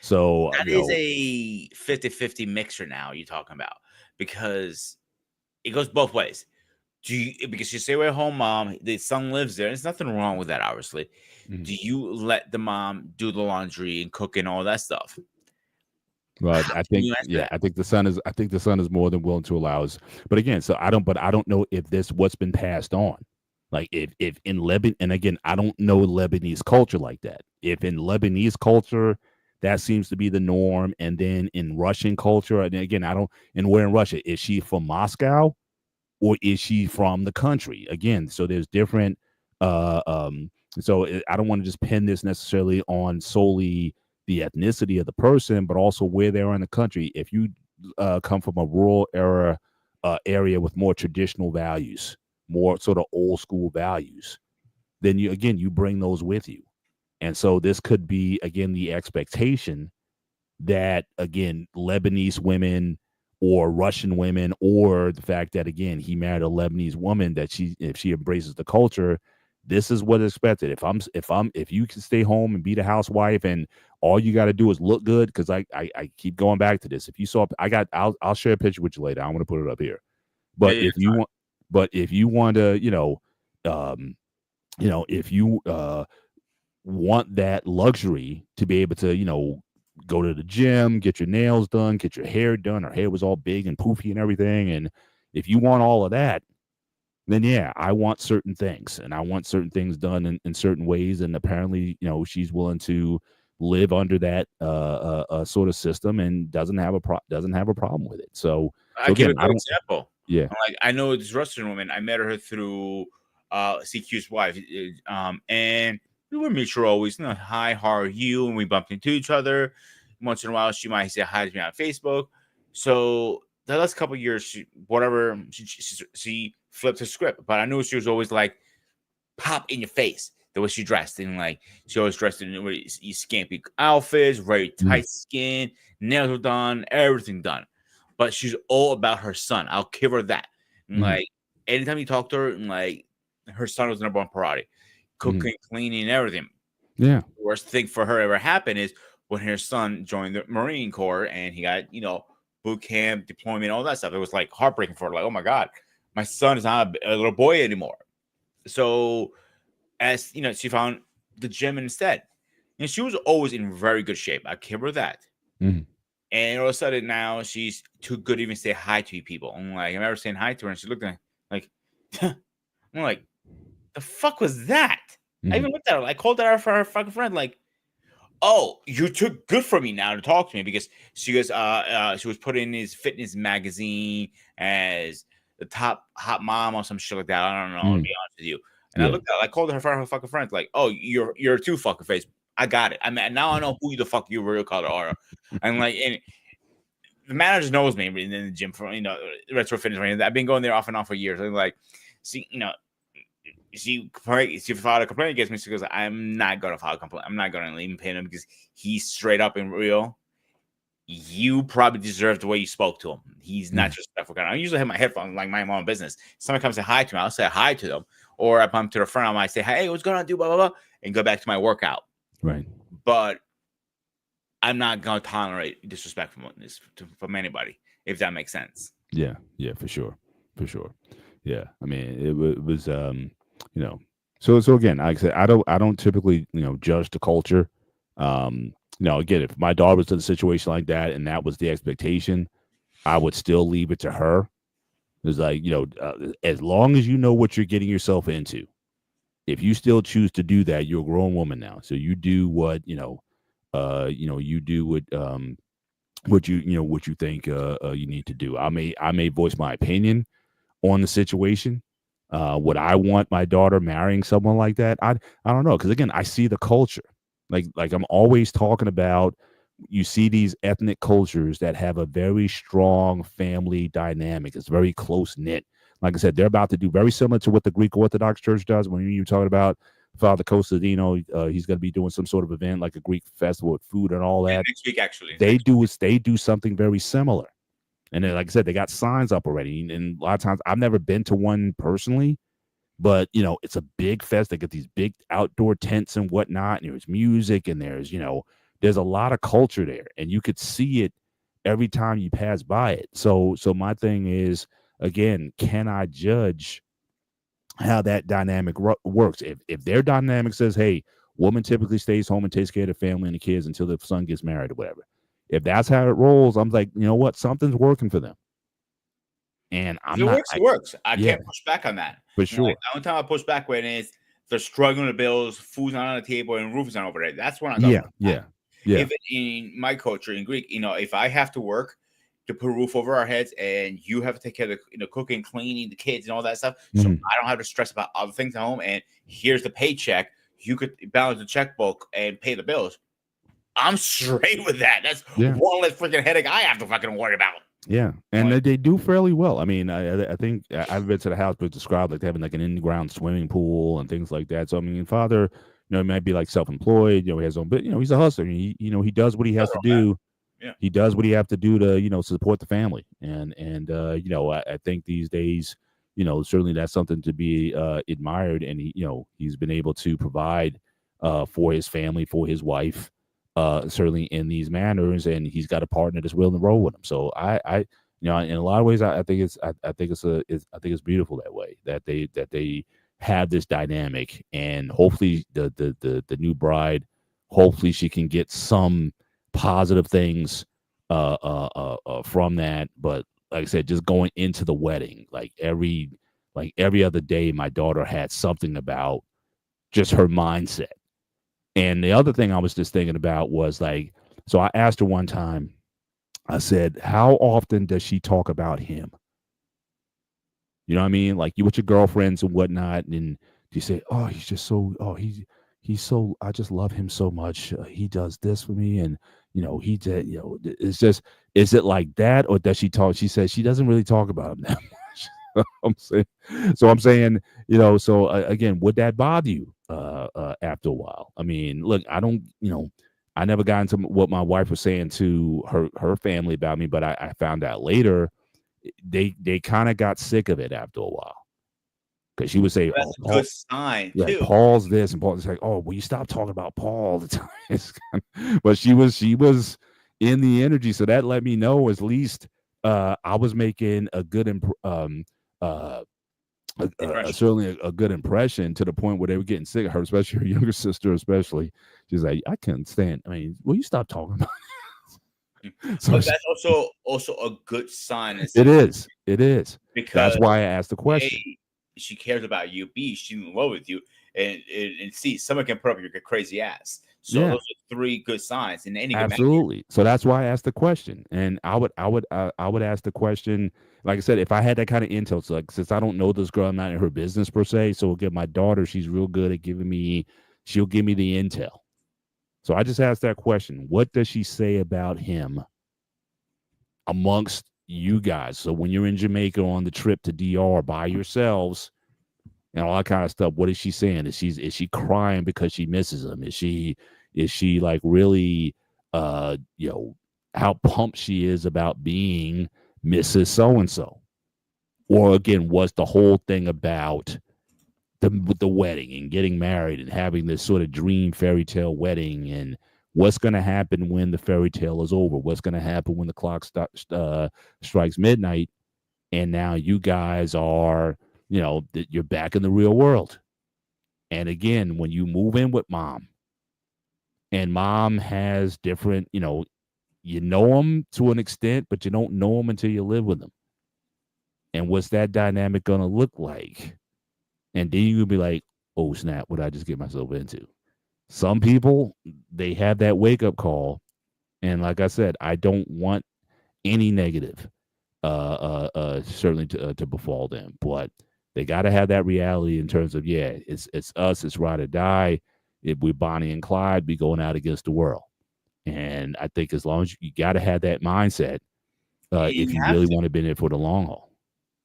So That is a 50-50 mixture now you're talking about, because it goes both ways. Because you say we're home mom, the son lives there. There's nothing wrong with that, obviously. Mhm. Do you let the mom do the laundry and cook and all that stuff? Well, How I can think, you answer yeah, that? I think the son is more than willing to allow us. But again, I don't know if this what's been passed on. Like if in Lebanon, and again, I don't know Lebanese culture like that. If in Lebanese culture that seems to be the norm, and then in Russian culture, and again, I don't, and where in Russia is she from Moscow, or is she from the country? Again, so there's different. Uh, um, I don't want to just pin this necessarily on solely the ethnicity of the person, but also where they are in the country. If you come from a rural area with more traditional values, more sort of old school values, then you bring those with you. And so this could be again the expectation that again Lebanese women or Russian women, or the fact that again he married a Lebanese woman, that if she embraces the culture, This is what is expected. If you can stay home and be the housewife and all you got to do is look good, because I keep going back to this. If you saw, I'll share a picture with you later. I want to put it up here. Yeah, But yeah, if you want, to, if you want that luxury to be able to, go to the gym, get your nails done, get your hair done. Her hair was all big and poofy and everything. And if you want all of that, then yeah, I want certain things, and I want certain things done in certain ways. And apparently, she's willing to live under that sort of system and doesn't have a problem with it. So I give a again, I good don't. example. Yeah. Like I know this Russian woman. I met her through CQ's wife, and we were mutual always. Hi, how are you? And we bumped into each other once in a while. She might say hi to me on Facebook. So the last couple of years, she flipped her script, but I knew she was always like pop in your face. The way she dressed, and like she always dressed in really scampy outfits, very Mhm. tight skin, nails were done, everything done. But she's all about her son. I'll give her that. And Mhm. like anytime you talk to her, and like her son was number one priority, Mhm. cooking, cleaning, everything. Yeah. The worst thing for her ever happened is when her son joined the Marine Corps and he got boot camp, deployment, all that stuff. It was like heartbreaking for her. Like, oh my god, my son is not a little boy anymore. So as she found the gym instead. And she was always in very good shape. I give her that. Mhm. And all of a sudden now she's too good to even say hi to people. I'm like, I'm ever saying hi to her, and she looked at me like, I'm like, the fuck was that? I Mhm. even looked at her. I called her for her fucking friend, like, oh, you're too good for me now to talk to me, because she was put in his fitness magazine as the top hot mom or some shit like that. I don't know, to Mhm. be honest with you. And Yeah. I called her for her fucking friends, like, oh, you're too fucking face. I got it. I mean, now I know who the fuck you real color are. And like, and the manager knows me in the gym for retro fitness. Right? I've been going there off and on for years. And like, see, she filed a complaint against me. She goes, I'm not gonna file a complaint. I'm not gonna even pay him because he's straight up and real. You probably deserve the way you spoke to him. He's not Mhm. your respectful guy. I usually have my headphones like my own business. Someone comes to say hi to me, I'll say hi to them. Or if I'm to the front, I might say, hey, what's going on? Do blah blah blah, and go back to my workout. Right. But I'm not gonna tolerate disrespect from anybody, if that makes sense. Yeah. Yeah. For sure. For sure. Yeah. I mean, it was you know. So again, like I said, I don't typically judge the culture. Again, if my daughter was in a situation like that and that was the expectation, I would still leave it to her. It's like as long as you know what you're getting yourself into. If you still choose to do that, you're a grown woman now. So you do what you do what you think you need to do. I may voice my opinion on the situation. Would I want my daughter marrying someone like that? I don't know, because again, I see the culture. Like I'm always talking about. You see these ethnic cultures that have a very strong family dynamic. It's very close knit. Like I said, they're about to do very similar to what the Greek Orthodox Church does. When you're talking about Father Costadino, he's going to be doing some sort of event like a Greek festival with food and all Yeah, that. next week actually. They do something very similar. And then, like I said, they got signs up already. And a lot of times, I've never been to one personally, but it's a big fest. They get these big outdoor tents and whatnot. And there's music, and there's a lot of culture there, and you could see it every time you pass by it. So my thing is, again, can I judge how that dynamic works? If their dynamic says, hey, woman typically stays home and takes care of the family and the kids until the son gets married or whatever. If that's how it rolls, I'm like, you know what? Something's working for them. And If I'm it not, works, it works. I yeah, can't push back on that. for Like sure. the only time I push back when is they're struggling with bills, food's not on the table, and roof's not over there. That's when I got Yeah, push back. yeah, yeah. If in my culture in Greek, if I have to work to put a roof over our heads and you have to take care of the cooking, cleaning, the kids, and all that stuff, so Mhm. I don't have to stress about other things at home. And here's the paycheck. You could balance the checkbook and pay the bills. I'm straight with that. That's Yeah. one less freaking headache I have to fucking worry about. Yeah, and Like, they do fairly well. I mean, I think I've been to the house, but it's described like having like an in-ground swimming pool and things like that. So I mean, father, he might be like self-employed. He has his own, but he's a hustler. He does what he has to do. yeah. He does what he have to do to support the family. And I think these days, certainly that's something to be admired. And he's been able to provide for his family, for his wife, certainly in these manners, and he's got a partner that's willing to roll with him. So in a lot of ways, I think I think it's beautiful that way, that they have this dynamic, and hopefully the new bride, hopefully she can get some positive things from that. But like I said, just going into the wedding, like every other day, my daughter had something about just her mindset. And the other thing I was just thinking about was like, so I asked her one time, I said, how often does she talk about him? You know what I mean? Like you with your girlfriends and whatnot, and you say, "Oh, he's just so, oh, he's so, I just love him so much. He does this for me, and he did, it's just, is it like that, or does she talk?" She says she doesn't really talk about him that much. I'm saying, so again, would that bother you after a while? I mean, look, I don't, I never got into what my wife was saying to her family about me, but I found out later they kind of got sick of it after a while, because she would say, "Oh, That's a Paul, good sign yeah, too. Paul's this," and Paul's like, "Oh, will you stop talking about Paul all the time?" But she was in the energy, so that let me know at least I was making a good uh, Impression. certainly a good impression, to the point where they were getting sick of her, especially her younger sister, especially. She's like, "I couldn't stand. I mean, will you stop talking about Mm. it?" So But that's also a good sign and it signal is. It is. That's because why I asked the question. A, she cares about you. B, she's in love with you. And C, someone can put up your crazy ass. So Yeah, those are three good signs in any good marriage. absolutely. So that's why I asked the question, and I would ask the question. Like I said, if I had that kind of intel, so like, since I don't know this girl, I'm not in her business per se. So again, my daughter, she's real good at giving me. She'll give me the intel. So I just asked that question. What does she say about him amongst you guys? So when you're in Jamaica on the trip to DR by yourselves and all that kind of stuff, what is she saying? Is she crying because she misses him? Is she like really how pumped she is about being Mrs. So and so? Or again, was the whole thing about the wedding and getting married and having this sort of dream fairy tale wedding, and what's going to happen when the fairy tale is over? What's going to happen when the clock strikes midnight, and now you guys are, you're back in the real world? And again, when you move in with mom, and mom has different, you know them to an extent, but you don't know them until you live with them. And what's that dynamic going to look like? And then you'll be like, oh, snap, what did I just get myself into? Some people, they have that wake up call. And like I said, I don't want any negative, certainly to befall them. But they got to have that reality in terms of, yeah, it's us, it's ride or die. If we're Bonnie and Clyde, we going out against the world. And I think as long as you got to have that mindset, if You you have really to. want to be in it for the long haul.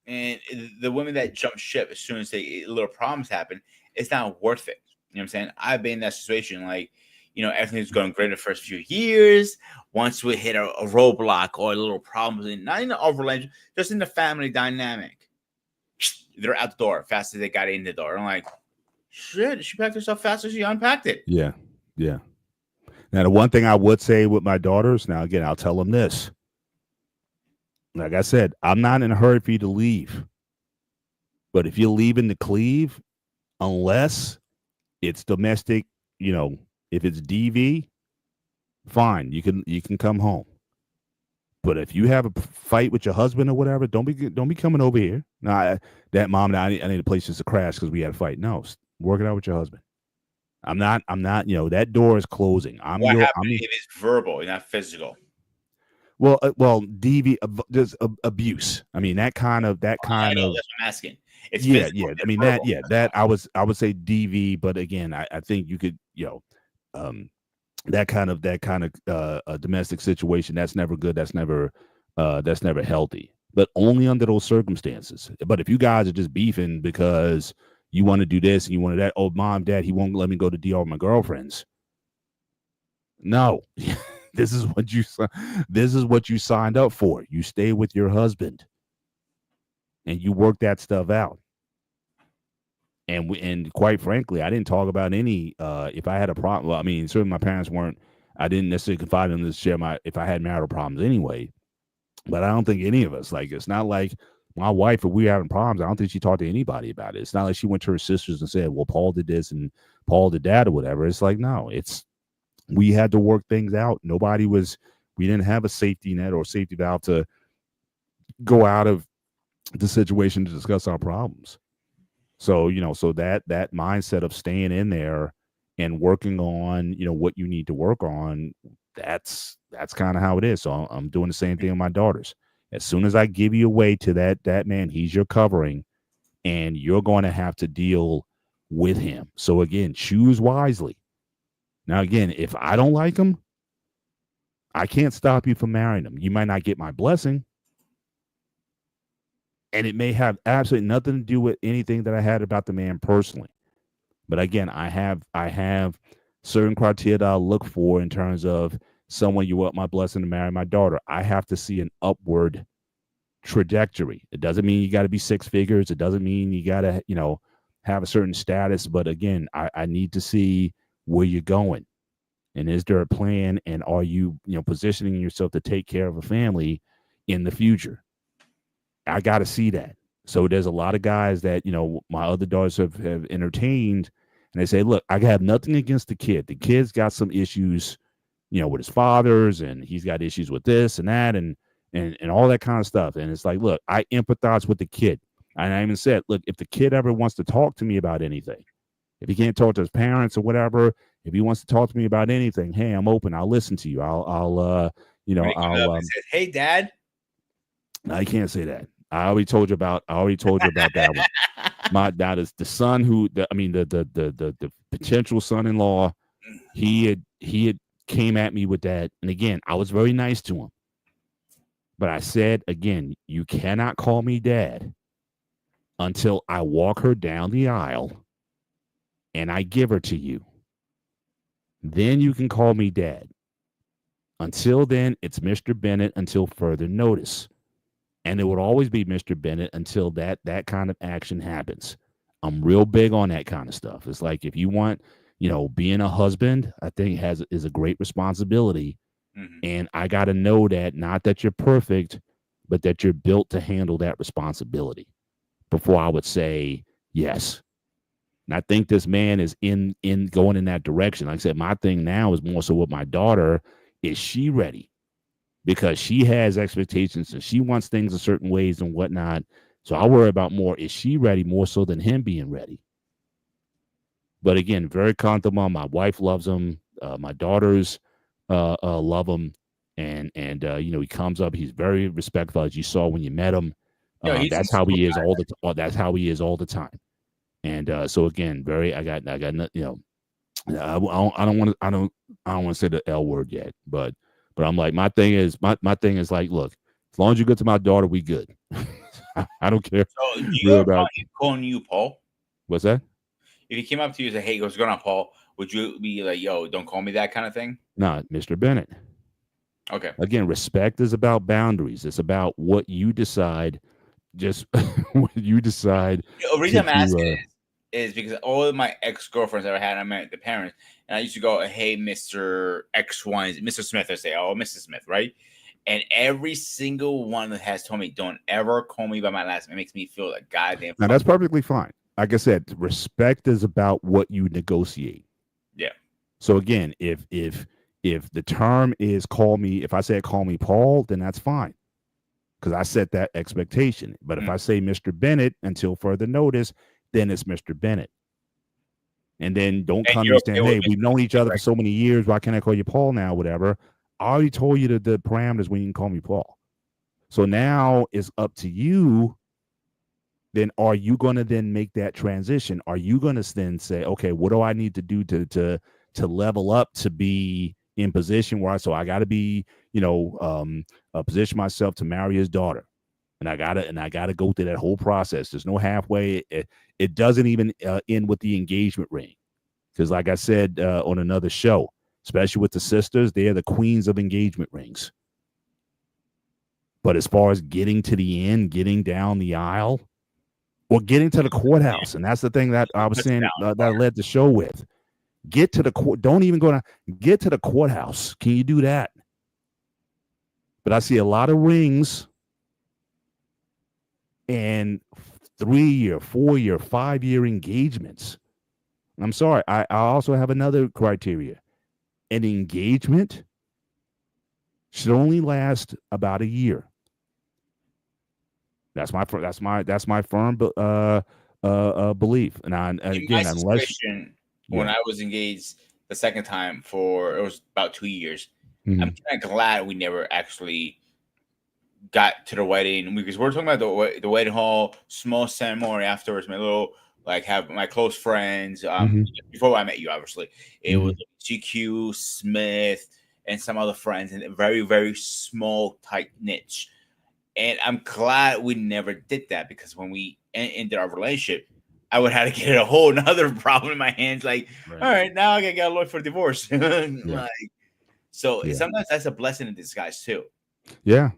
And the women that jump ship as soon as they little problems happen, it's not worth it. You know what I'm saying? I've been in that situation. Like, everything's going great the first few years. Once we hit a roadblock or a little problems, not in the overland, just in the family dynamic, they're out the door fast as they got in the door. I'm like, shit, she packed herself fast as she unpacked it. Yeah. Yeah. Now, the one thing I would say with my daughters, now again, I'll tell them this. Like I said, I'm not in a hurry for you to leave. But if you're leaving to cleave, unless it's domestic, if it's DV, fine, you can come home. But if you have a fight with your husband or whatever, don't be coming over here. Nah, that mom, I need a place just to crash because we had a fight. No, work it out with your husband. I'm not. That door is closing. I'm What your. happened if it's verbal and not physical? Well, DV, there's abuse. I mean, that I kind know of that's what I'm asking. It's yeah, physical yeah. I and mean verbal. that I would say DV, but again, I think you could, um, that kind of a domestic situation, that's never good. That's never healthy. But only under those circumstances. But if you guys are just beefing because you want to do this and you want to that, oh, mom, dad, he won't let me go to DR with my girlfriends. No, this is what you signed up for. You stay with your husband. and you work that stuff out. And quite frankly, I didn't talk about any if I had a problem. Well, I mean, certainly my parents weren't. I didn't necessarily confide in them to share my if I had marital problems anyway. But I don't think any of us, like, it's not like my wife, if we were having problems, I don't think she talked to anybody about it. It's not like she went to her sisters and said, well, Paul did this and Paul did that or whatever. It's like, no, we had to work things out. We didn't have a safety net or safety valve to go out of the situation to discuss our problems. So, so that mindset of staying in there and working on, what you need to work on, that's kind of how it is. So I'm doing the same thing with my daughters. As soon as I give you away to that man, he's your covering, and you're going to have to deal with him. So again, choose wisely. Now, again, if I don't like him, I can't stop you from marrying him. You might not get my blessing, and it may have absolutely nothing to do with anything that I had about the man personally. But again, I have certain criteria that I look for in terms of someone you want my blessing to marry my daughter. I have to see an upward trajectory. It doesn't mean you got to be six figures. It doesn't mean you got to, have a certain status. But again, I need to see where you're going. And is there a plan? And are you, positioning yourself to take care of a family in the future? I got to see that. So there's a lot of guys that, my other daughters have entertained, and they say, look, I have nothing against the kid. The kid's got some issues, with his fathers, and he's got issues with this and that and all that kind of stuff. And it's like, look, I empathize with the kid. And I even said, look, if the kid ever wants to talk to me about anything, if he can't talk to his parents or whatever, if he wants to talk to me about anything, hey, I'm open. I'll listen to you. I'll says, hey, Dad. I can't say that. I already told you about that one. That is the son the potential son-in-law. He had came at me with that, and again, I was very nice to him. But I said again, you cannot call me dad until I walk her down the aisle and I give her to you. Then you can call me dad. Until then, it's Mr. Bennett until further notice. And it would always be Mr. Bennett until that kind of action happens. I'm real big on that kind of stuff. It's like, if you want, being a husband, I think is a great responsibility. Mm-hmm. And I got to know that, not that you're perfect, but that you're built to handle that responsibility before I would say yes. And I think this man is in going in that direction. Like I said, my thing now is more so with my daughter. Is she ready? Because she has expectations and she wants things a certain ways and whatnot. So I worry about more, is she ready, more so than him being ready? But again, very comfortable. My wife loves him. My daughters love him. And he comes up. He's very respectful, as you saw when you met him. That's how he is that's how he is all the time. And so again, I don't want to say the L word yet, but I'm like, my thing is like, look, as long as you're good to my daughter, we good. I don't care. So do you about calling you Paul? What's that? If he came up to you and said, hey, what's going on, Paul? Would you be like, yo, don't call me that kind of thing? Nah, Mr. Bennett. Okay. Again, respect is about boundaries. It's about what you decide. Just what you decide. The reason I'm asking is because all of my ex-girlfriends that I had, I met the parents, and I used to go, hey, Mr. X1, Mr. Smith, I say, oh, Mr. Smith, right? And every single one that has told me, don't ever call me by my last name. It makes me feel like goddamn. Now, that's perfectly fine. Like I said, respect is about what you negotiate. Yeah. So again, if the term is if I say call me Paul, then that's fine, because I set that expectation. But if I say Mr. Bennett until further notice, then it's Mr. Bennett. And then don't come and saying, hey, we've known each other for so many years. Why can't I call you Paul now? Whatever. I already told you the parameters when you can call me Paul. So now it's up to you. Then are you going to then make that transition? Are you going to then say, okay, what do I need to do to level up to be in position where I got to be, position myself to marry his daughter. And I gotta go through that whole process. There's no halfway. It doesn't even end with the engagement ring, because like I said on another show, especially with the sisters, they are the queens of engagement rings. But as far as getting to the end, getting down the aisle, or getting to the courthouse, and that's the thing that I was saying that I led the show with. Get to the court. Don't even go to get to the courthouse. Can you do that? But I see a lot of rings and 3-year, 4-year, 5-year engagements. I'm sorry. I also have another criteria. An engagement should only last about a year. That's my firm belief. And again, unless when I was engaged the second time it was about 2 years. Mm-hmm. I'm kind of glad we never actually got to the wedding because we're talking about the wedding hall, small ceremony afterwards. My little have my close friends. Before I met you, obviously, it was GQ, Smith, and some other friends, and a very very small tight niche. And I'm glad we never did that because when we ended our relationship, I would have to get a whole another problem in my hands. Like, all right, now I gotta get a lawyer for divorce. Sometimes that's a blessing in disguise too. Yeah.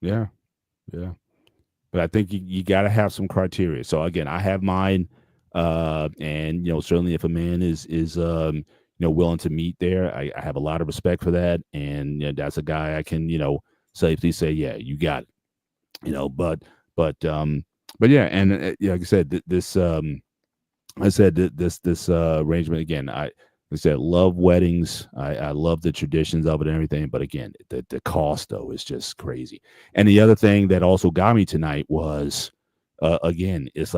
But I think you got to have some criteria. So again, I have mine, and certainly if a man is willing to meet there, I have a lot of respect for that, and that's a guy I can safely say, yeah, you got it. But yeah, and like I said, this arrangement again. I said, love weddings. I love the traditions of it and everything. But again, the cost though is just crazy. And the other thing that also got me tonight was, again, it's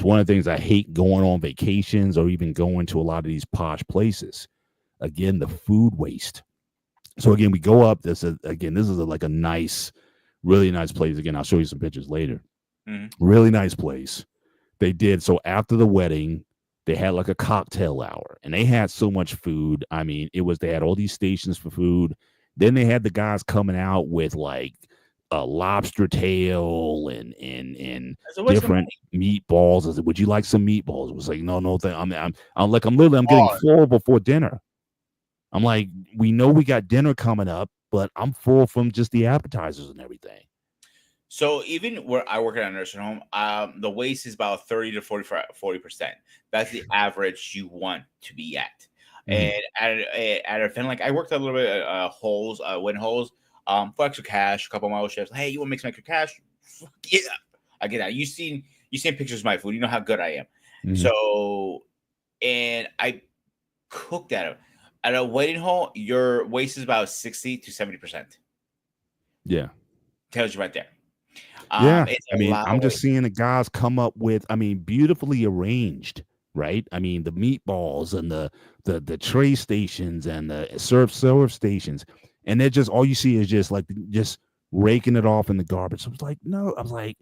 one of the things I hate going on vacations or even going to a lot of these posh places. Again, the food waste. So again, we go up. This is like a nice, really nice place. Again, I'll show you some pictures later. Really nice place. They did so after the wedding. They had like a cocktail hour, and they had so much food. I mean, they had all these stations for food. Then they had the guys coming out with like a lobster tail and different meatballs. I said, "Would you like some meatballs?" It was like, "No, I'm getting full before dinner." I'm like, "We know we got dinner coming up, but I'm full from just the appetizers and everything." So even where I work at a nursing home, the waste is about 30 to 40%. That's the average you want to be at. And at an event, like I worked a little bit at wedding halls, for extra cash, a couple of my old chefs. Hey, you want to make some extra cash? Fuck yeah, I get that. You seen pictures of my food. You know how good I am. So, and I cooked at a wedding hall. Your waste is about 60 to 70%. Yeah, tells you right there. Yeah, I mean, I'm just seeing the guys come up with, beautifully arranged, right? I mean, the meatballs and the tray stations and the serve stations, and they're just all you see is just raking it off in the garbage. So I was like, no, I was like,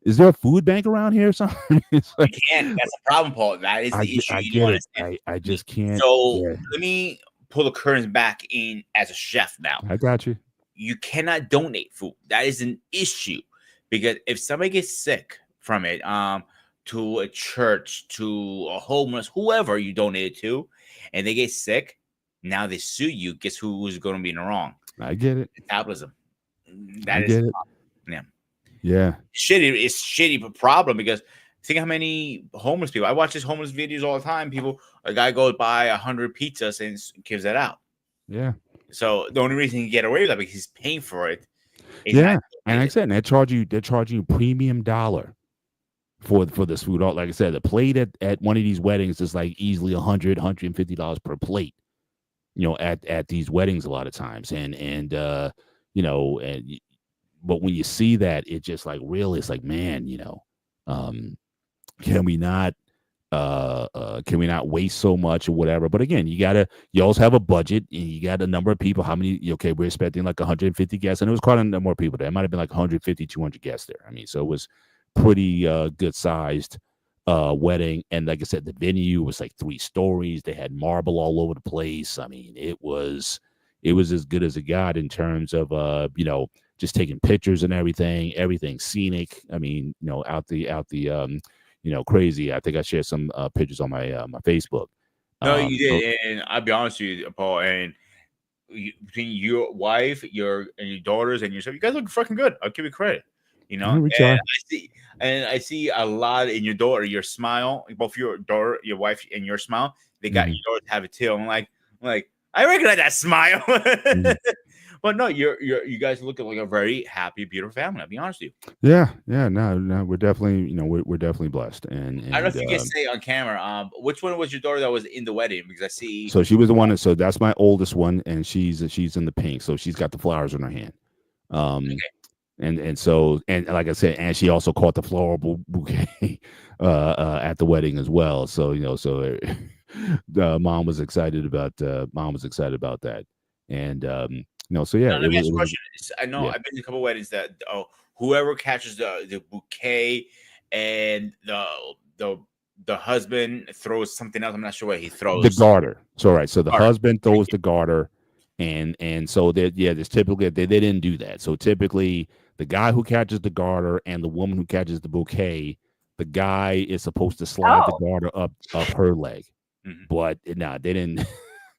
is there a food bank around here or something? It's like, you can't. That's the problem, Paul. That is the issue. I get it. I just can't. So let me pull the curtains back in as a chef now. I got you. You cannot donate food. That is an issue. Because if somebody gets sick from it, to a church, to a homeless, whoever you donated to, and they get sick, now they sue you. Guess who's going to be in the wrong? I get it. Metabolism. That is it. Yeah. It's shitty problem because think how many homeless people. I watch these homeless videos all the time. A guy goes buy 100 pizzas and gives that out. Yeah. So the only reason he can get away with that because he's paying for it. Yeah, and like I said, they're charging you premium dollar for this food. Like I said, the plate at one of these weddings is like easily $100, $150 per plate. At these weddings a lot of times, but when you see that, it just like really, it's like, man, can we not waste so much or whatever? But again, you also have a budget and you got a number of people. How many? Okay, we're expecting like 150 guests, and it was quite a number of people there. It might have been like 150, 200 guests there. I mean, so it was pretty good sized wedding. And like I said, the venue was like 3 stories. They had marble all over the place. I mean, it was as good as it got in terms of just taking pictures and everything scenic. I mean, out the crazy. I think I shared some pictures on my my Facebook. No, you did, and I'll be honest with you, Paul. And between your wife, your daughters, and yourself, you guys look fucking good. I'll give you credit. You know, Yeah, we and try. I see a lot in your daughter, your smile, both your daughter, your wife, and your smile. They got Mhm, your daughter to have it too. I'm like, I recognize that smile. mhm. But no, you guys look like a very happy, beautiful family. I'll be honest with you. Yeah, yeah. No, no, we're definitely, we're definitely blessed, and I don't know if you can say on camera. Which one was your daughter that was in the wedding? Because I see. so she was the one. So that's my oldest one, and she's in the pink. So she's got the flowers in her hand. Um, and so and like I said, and she also caught the floral bouquet at the wedding as well. So mom was excited about that, and so yeah, Now, let me ask it you a was question. I know yeah. I've been to a couple weddings that whoever catches the bouquet and the the husband throws something else. I'm not sure what he The throws. garter. So right. So the Garter. husband Thank throws you. the garter, and so that yeah, there's typically they didn't do that. So typically the guy who catches the garter and the woman who catches the bouquet, the guy is supposed to slide the Oh. garter up her leg. Mhm. But nah, they didn't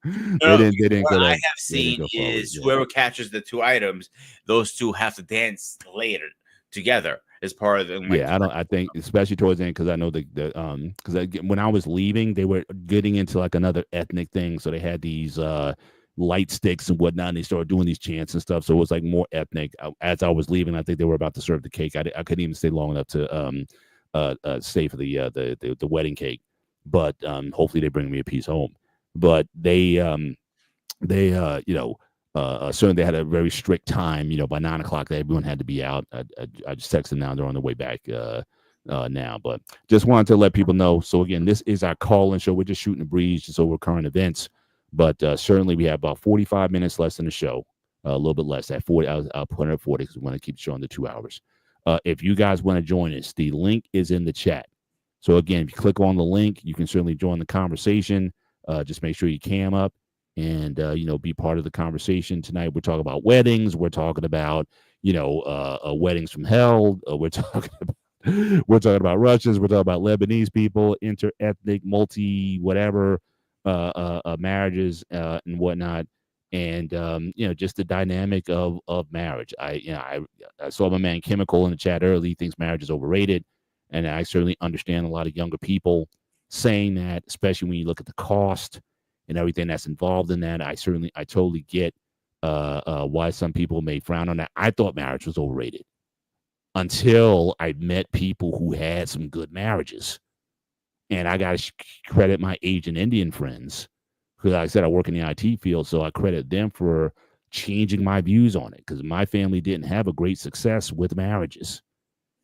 No, they didn't what go I that have they didn't seen go forward. is Yeah. whoever catches the two items, those two have to dance later together as part of the like. Yeah, I don't. I think especially towards the end because I know because when I was leaving, they were getting into like another ethnic thing, so they had these light sticks and whatnot. And they started doing these chants and stuff, so it was like more ethnic. As I was leaving, I think they were about to serve the cake. I couldn't even stay long enough to stay for the wedding cake, but hopefully they bring me a piece home. But they certainly they had a very strict time. By 9 o'clock, that everyone had to be out. I just texted now they're on the way back now, but just wanted to let people know. So again, this is our call-in show. We're just shooting the breeze just over current events, but certainly we have about 45 minutes less in the show, a little bit less at 40. I'll put it at 40 because we want to keep the show under 2 hours. If you guys want to join us, the link is in the chat. So again, if you click on the link, you can certainly join the conversation. Just make sure you cam up and be part of the conversation tonight. We're talking about weddings. We're talking about weddings from hell. We're talking about Russians. We're talking about Lebanese people, inter-ethnic, multi whatever marriages and whatnot, and just the dynamic of marriage. I saw my man Chemical in the chat early. He thinks marriage is overrated, and I certainly understand a lot of younger people saying that, especially when you look at the cost and everything that's involved in that. I totally get why some people may frown on that. I thought marriage was overrated until I met people who had some good marriages. And I got to credit my Asian Indian friends because, like I said, I work in the IT field. So I credit them for changing my views on it because my family didn't have a great success with marriages.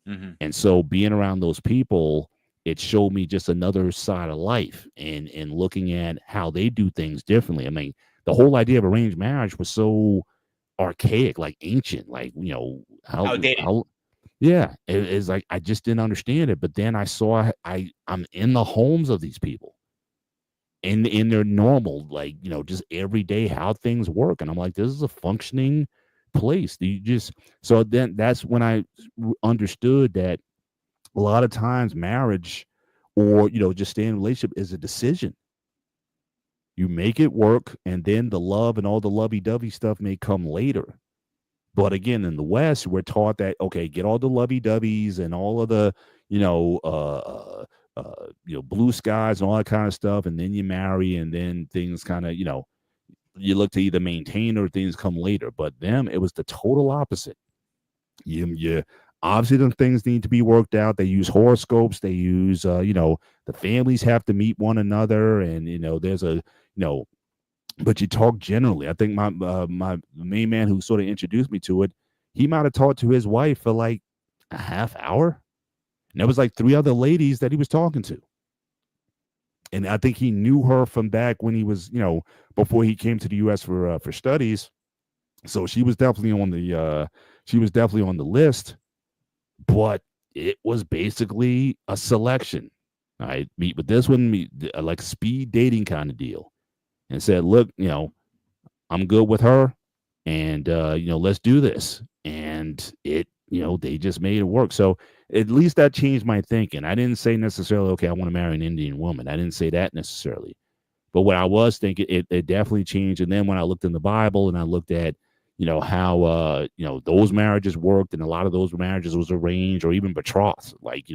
Mhm. And so being around those people, it showed me just another side of life and looking at how they do things differently. I mean, the whole idea of arranged marriage was so archaic, like ancient, like Outdated. how yeah, it's like I just didn't understand it. But then I saw I'm in the homes of these people in their normal, like just every day how things work. And I'm like, this is a functioning place. You just so then that's when I understood that a lot of times marriage or just staying in a relationship is a decision. You make it work, and then the love and all the lovey-dovey stuff may come later. But again, in the West, we're taught that okay, get all the lovey-doveys and all of the blue skies and all that kind of stuff, and then you marry, and then things kind of you look to either maintain or things come later. But them, it was the total opposite. You obviously the things need to be worked out. They use horoscopes. They use the families have to meet one another, and there's a but you talk generally. I think my main man who sort of introduced me to it, he might have talked to his wife for like a half hour, and there was like three other ladies that he was talking to, and I think he knew her from back when he was before he came to the U.S. for studies. So she was definitely on the list, but it was basically a selection. I meet with this one, like speed dating kind of deal, and said, look, I'm good with her, and let's do this. And they just made it work. So at least that changed my thinking. I didn't say necessarily, okay, I want to marry an Indian woman. I didn't say that necessarily. But what I was thinking, it definitely changed. And then when I looked in the Bible and I looked at, how those marriages worked, and a lot of those marriages was arranged or even betrothed. Like,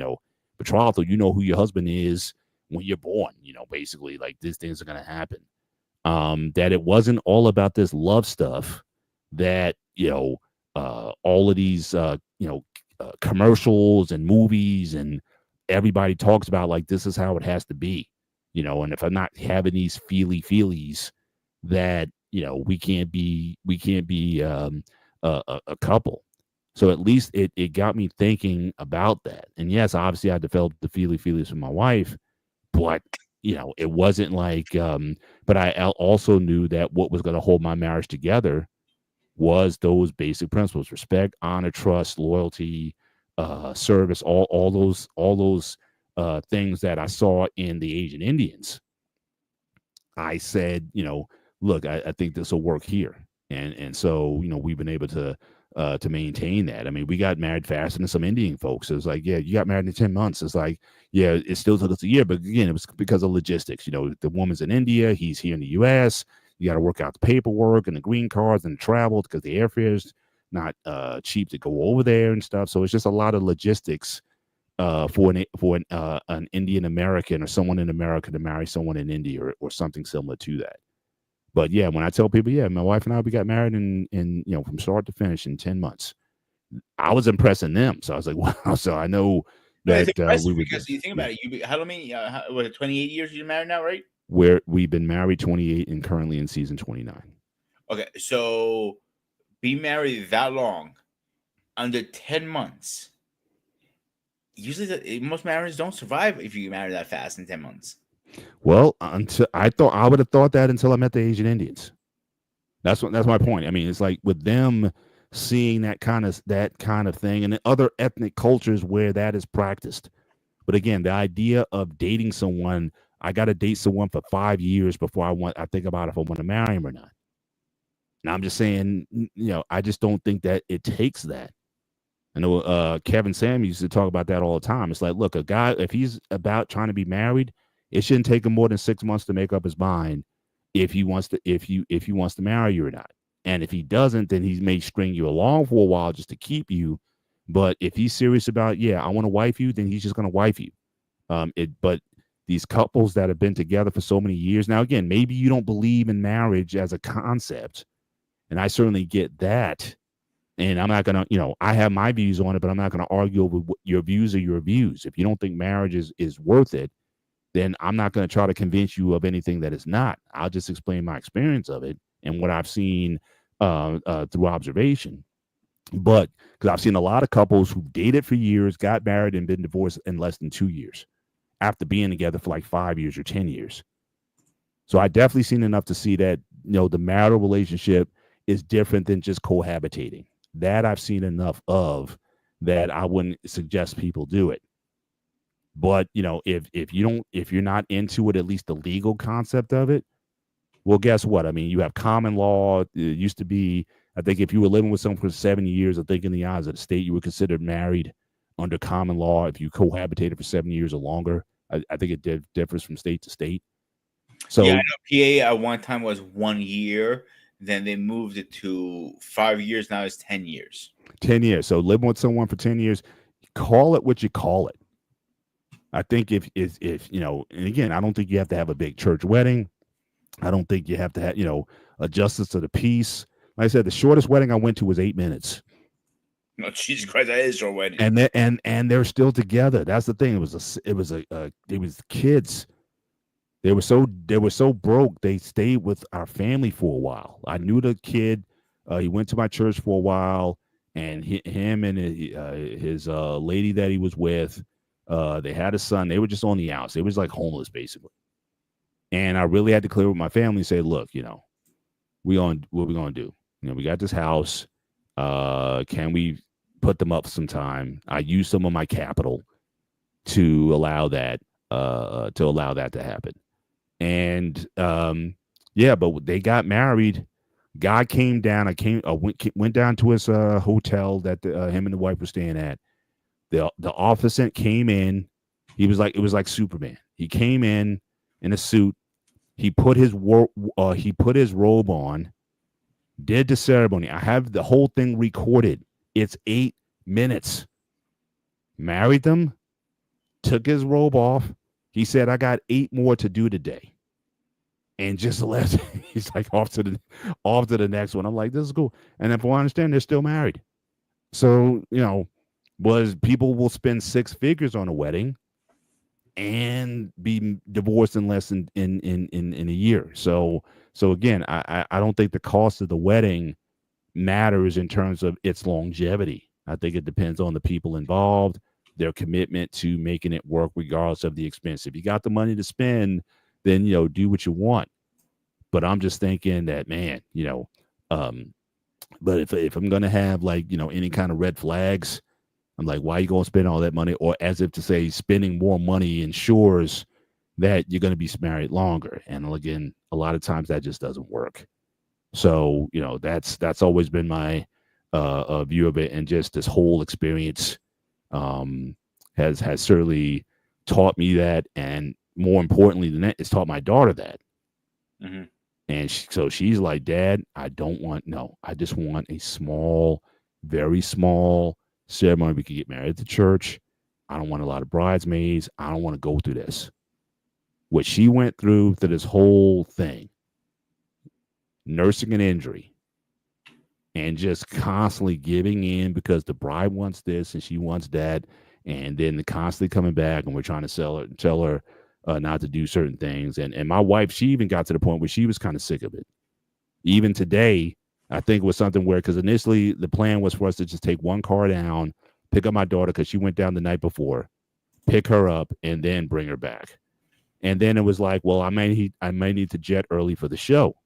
betrothal, who your husband is when you're born. Basically, like, these things are gonna happen. That it wasn't all about this love stuff. That all of these commercials and movies and everybody talks about, like, this is how it has to be. And if I'm not having these feelies, that we can't be a couple. So at least it got me thinking about that. And yes, obviously I developed the feelies with my wife, but it wasn't like but I also knew that what was going to hold my marriage together was those basic principles: respect, honor, trust, loyalty, service, all those things that I saw in the Asian Indians. I said, look, I think this will work here. And so, we've been able to maintain that. I mean, we got married faster than some Indian folks. It was like, yeah, you got married in 10 months. It's like, yeah, it still took us a year. But again, it was because of logistics. The woman's in India, he's here in the US. You got to work out the paperwork and the green cards and the travel, because the airfare's not cheap to go over there and stuff. So it's just a lot of logistics for an Indian American or someone in America to marry someone in India, or something similar to that. But yeah, when I tell people, yeah, my wife and I, we got married in from start to finish in 10 months, I was impressing them. So I was like, wow. So I know No, it's that impressive we would because you think about it. How many? What, 28 years you're married now, right? where we've been married 28 and currently in season 29. Okay, so be married that long, under 10 months. Usually, most marriages don't survive if you get married that fast in 10 months. Well, until I would have thought that until I met the Asian Indians. That's my point. I mean, it's like with them seeing that kind of thing, and in other ethnic cultures where that is practiced. But again, the idea of dating someone, I got to date someone for 5 years before I think about if I want to marry him or not. And I'm just saying, I just don't think that it takes that. I know Kevin Sam used to talk about that all the time. It's like, look, a guy, if he's about trying to be married, it shouldn't take him more than 6 months to make up his mind if he wants to marry you or not. And if he doesn't, then he may string you along for a while just to keep you. But if he's serious about, yeah, I want to wife you, then he's just going to wife you. But these couples that have been together for so many years now, again, maybe you don't believe in marriage as a concept, and I certainly get that. And I'm not going to, I have my views on it, but I'm not going to argue over your views are your views. If you don't think marriage is worth it, then I'm not going to try to convince you of anything that is not. I'll just explain my experience of it and what I've seen through observation. But because I've seen a lot of couples who dated for years, got married, and been divorced in less than 2 years after being together for like 5 years or 10 years. So I definitely seen enough to see that, the marital relationship is different than just cohabitating. That I've seen enough of that I wouldn't suggest people do it. But if you're not into it, at least the legal concept of it, well, guess what? I mean, you have common law. It used to be, I think, if you were living with someone for 7 years, I think in the eyes of the state, you were considered married under common law if you cohabitated for 7 years or longer. I think it differs from state to state. So yeah, I know PA at one time was 1 year. Then they moved it to 5 years. Now it's 10 years. 10 years. So living with someone for 10 years, call it what you call it. I think if and again, I don't think you have to have a big church wedding. I don't think you have to have, a justice of the peace. Like I said, the shortest wedding I went to was 8 minutes. No, Jesus Christ, that is your wedding. And they're still together. That's the thing. It was kids. They were so broke. They stayed with our family for a while. I knew the kid. He went to my church for a while, and him and his lady that he was with, they had a son. They were just on the outs. They was like homeless basically. And I really had to clear with my family and say, look, what we gonna do? We got this house. Can we put them up sometime? I used some of my capital to allow that to happen. And but they got married. Guy came down. Went down to his hotel that him and the wife were staying at. The officer came in. It was like Superman. He came in a suit, he put his robe on, did the ceremony. I have the whole thing recorded. It's 8 minutes. Married them, took his robe off. He said, I got 8 more to do today. And just left. He's like off to the next one. I'm like, this is cool. And if I understand, they're still married. So, was people will spend 6 figures on a wedding and be divorced in less than in a year. So again, I don't think the cost of the wedding matters in terms of its longevity. I think it depends on the people involved, their commitment to making it work regardless of the expense. If you got the money to spend, then do what you want. But I'm just thinking that, man, but if I'm gonna have any kind of red flags, I'm like, why are you gonna spend all that money? Or as if to say, spending more money ensures that you're gonna be married longer. And again, a lot of times that just doesn't work. So that's always been my view of it, and just this whole experience has certainly taught me that, and more importantly than that, it's taught my daughter that. Mm-hmm. And so she's like, Dad, I just want a small, very small ceremony. We could get married at the church. I don't want a lot of bridesmaids. I don't want to go through this. What she went through this whole thing, nursing an injury, and just constantly giving in because the bride wants this and she wants that, and then constantly coming back, and we're trying to tell her not to do certain things. And my wife, she even got to the point where she was kind of sick of it. Even today, I think it was something where, because initially the plan was for us to just take one car down, pick up my daughter because she went down the night before, pick her up, and then bring her back. And then it was like, well, I may need to jet early for the show.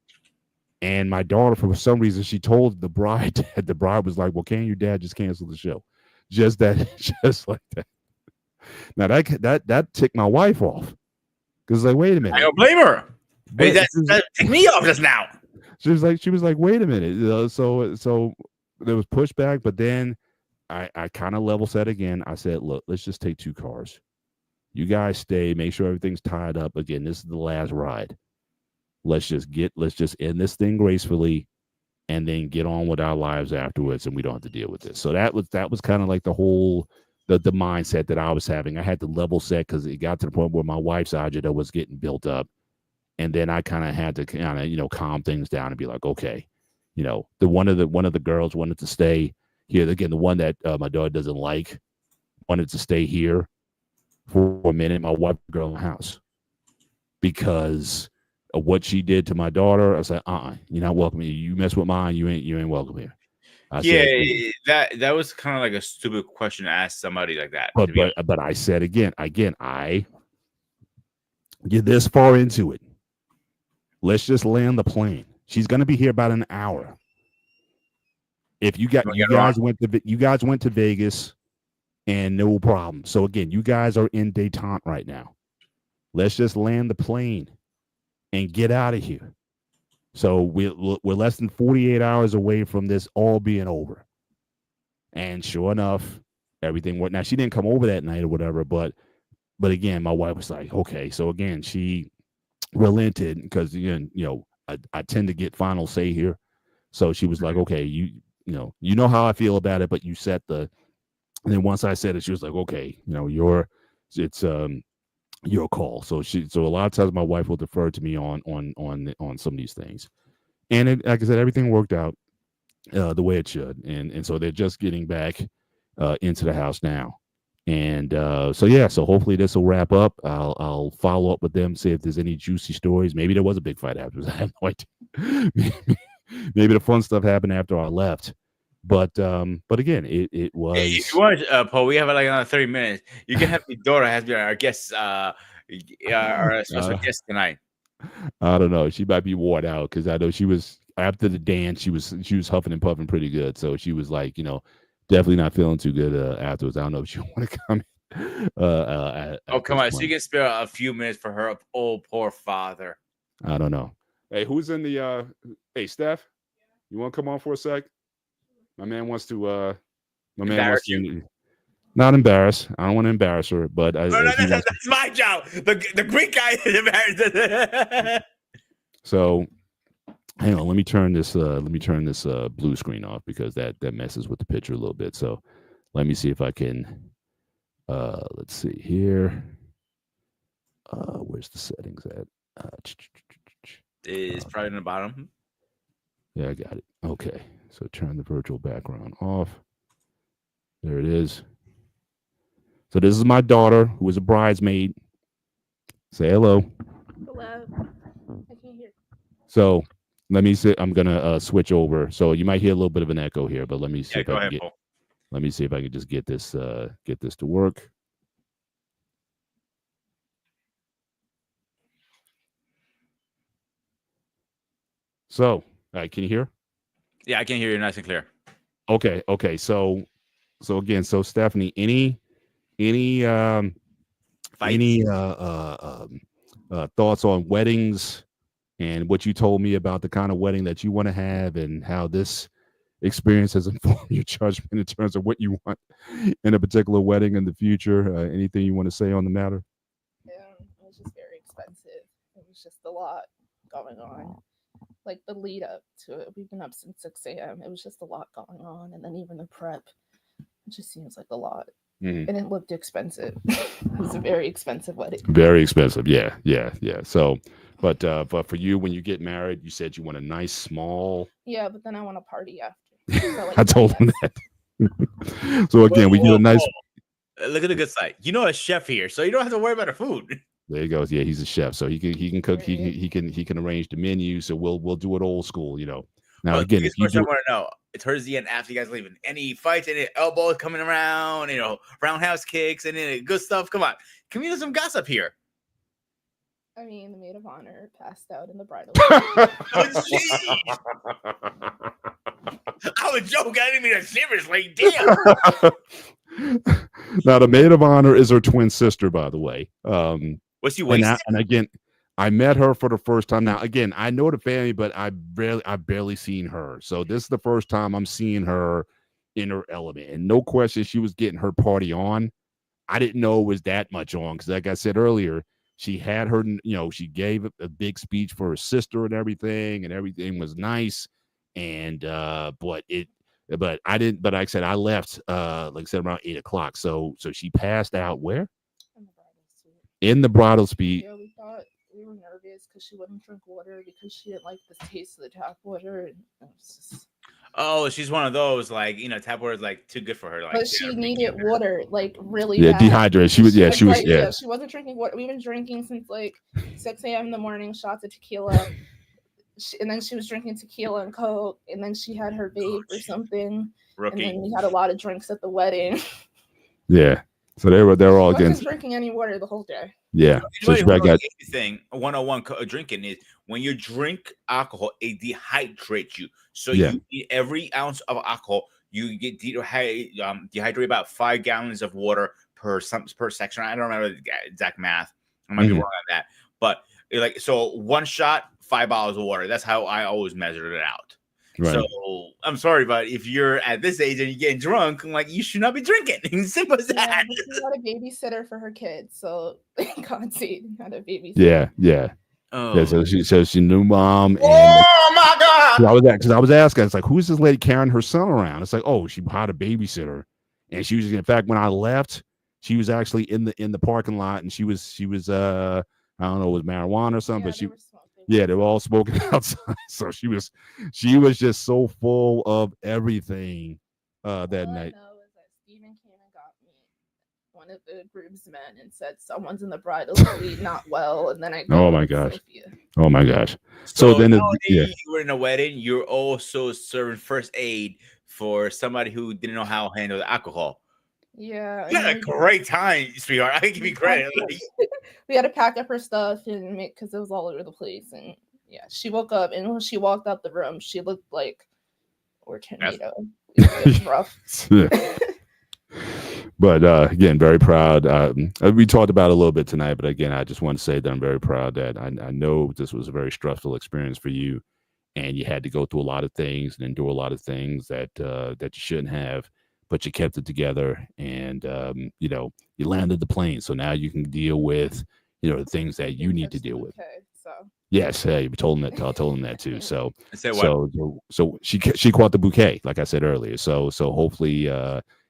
And my daughter, for some reason, she told the bride that the bride was like, well, can your dad just cancel the show? Just like that. Now that ticked my wife off. Because like, wait a minute. I don't blame her. Hey, that ticked me off just now. She was like, wait a minute. So there was pushback, but then I kind of level set again. I said, look, let's just take 2 cars. You guys stay, make sure everything's tied up. Again, this is the last ride. Let's just end this thing gracefully, and then get on with our lives afterwards, and we don't have to deal with this. So that was kind of like the whole the mindset that I was having. I had to level set because it got to the point where my wife's agita was getting built up, and then I kind of had to calm things down and be like, okay, the one of the girls wanted to stay here. Again, the one that my daughter doesn't like wanted to stay here for a minute. My wife girl in the house because of what she did to my daughter. I was like, you're not welcome here. You mess with mine, you ain't welcome here. I said, that was kind of like a stupid question to ask somebody like that. But I said again, I get this far into it. Let's just land the plane. She's gonna be here about an hour. If you guys went to Vegas, and no problem. So again, you guys are in detente right now. Let's just land the plane and get out of here. So we're less than 48 hours away from this all being over. And sure enough, everything worked. Now, she didn't come over that night or whatever, but again, my wife was like, okay. So again, she relented because I tend to get final say here. So she was like, okay, you know how I feel about it, but you set the. And then once I said it, she was like, okay, it's your call. So a lot of times my wife will defer to me on some of these things. And like I said, everything worked out the way it should. And so they're just getting back into the house now. And so hopefully this will wrap up. I'll follow up with them, see if there's any juicy stories. Maybe there was a big fight afterwards. I have no idea. Maybe the fun stuff happened after I left. But again, it was. If you want, Paul, we have like another 30 minutes. You can have your daughter has been our guest, our special guest tonight. I don't know. She might be worn out because I know she was after the dance. She was huffing and puffing pretty good. So she was like, definitely not feeling too good afterwards. I don't know if she want to come. Come on, so you can spare a few minutes for her. Oh, poor father. I don't know. Hey, who's in the? Hey, Steph, you want to come on for a sec? My man wants to. Not embarrass. I don't want to embarrass her, but that's my job. The Greek guy is embarrassed. So hang on, let me turn this blue screen off because that messes with the picture a little bit. So let me see if I can let's see here. Where's the settings at? Is probably in the bottom. Yeah, I got it. Okay. So turn the virtual background off. There it is. So this is my daughter who is a bridesmaid. Say hello. Hello. I can't hear. So let me see. I'm gonna switch over. So you might hear a little bit of an echo here, but let me see Yeah, if I go can ahead, get. Paul. Let me see if I can just get this to work. So, all right, can you hear? Yeah, I can hear you nice and clear. Okay. So again, so Stephanie, any Fights. thoughts on weddings and what you told me about the kind of wedding that you want to have and how this experience has informed your judgment in terms of what you want in a particular wedding in the future? Anything you want to say on the matter? It was just very expensive. It was just a lot going on. Like the lead up to it, we've been up since 6 a.m. It was just a lot going on, and then even the prep, it just seems like a lot. Mhm. And it looked expensive. It was a very expensive wedding. Very expensive. Yeah. So, but for you, when you get married, you said you want a nice small. Yeah, but then I want to party after. So like I told him yes. that. So again, we get a nice. Look at the good side. You know a chef here, so you don't have to worry about the food. There he goes. Yeah, he's a chef, so he can cook. Right. He can arrange the menu. So we'll do it old school. Now But again, if biggest you question I do, want to know, towards the end, after you guys leaving, any fights, any elbows coming around, roundhouse kicks, and any good stuff. Come on, can we do some gossip here? I mean, the maid of honor passed out in the bridal. Oh, jeez. I was joking. I didn't mean it seriously. Damn. now the maid of honor is her twin sister, by the way. Was he And wasted? and again, I met her for the first time. Now again, I know the family, but I barely seen her. So this is the first time I'm seeing her in her element, and no question, she was getting her party on. I didn't know it was that much on because, like I said earlier, she had her, she gave a big speech for her sister and everything was nice. And but I didn't. But like I said, I left, like I said, around 8 o'clock. So she passed out where In the bridal suite. in the bridal suite. Yeah, we were nervous because she wouldn't drink water because she didn't like the taste of the tap water. And it was just... Oh, she's one of those tap water is like too good for her. Like, But she needed water like really Yeah, bad. dehydrated. She was. Yeah, she was. Like, Yeah. she wasn't drinking water. We've been drinking since like 6 a.m. in the morning, shots of tequila. And then she was drinking tequila and Coke, and then she had her vape or something. rookie. And then we had a lot of drinks at the wedding. Yeah. So they were all She wasn't against. drinking any water the whole day. Yeah. So she Anybody who got. knows anything 101 drinking is when you drink alcohol, it dehydrates you. So Yeah. you need every ounce of alcohol. You get dehydrate about 5 gallons of water per section. I don't remember the exact math. I might be wrong on that. But so one shot, 5 bottles of water. That's how I always measured it out. Right. So I'm sorry, but if you're at this age and you're getting drunk, I'm like, you should not be drinking. Simple as that. She got a babysitter for her kids, so God save had a babysitter. Yeah. Oh. Yeah. So she knew mom. And Oh my God! I was asking. It's like, who's this lady carrying her son around? It's like, oh, she hired a babysitter, and she was. In fact, when I left, she was actually in the parking lot, and she was I don't know, it was marijuana or something, but they were all smoking outside. So she was just so full of everything that All night. I know is that Stephen came and got me, one of the groomsmen, and said someone's in the bridal suite not well, and then I go. Oh my gosh! Oh my gosh! So then, you were in a wedding. You're also serving first aid for somebody who didn't know how to handle the alcohol. Yeah, you had a great time, sweetheart. I give you credit. We had to pack up her stuff and make because it was all over the place. And yeah, she woke up, and when she walked out the room, she looked like a tornado. It was rough. But again, very proud. We talked about it a little bit tonight, but again, I just want to say that I'm very proud that I know this was a very stressful experience for you, and you had to go through a lot of things and endure a lot of things that you shouldn't have, but you kept it together, and you landed the plane. So now you can deal with the things that you need to deal with. Okay. So Yes, hey, we told him that. I told him that too. So, I said what? so she caught the bouquet, like I said earlier. So hopefully,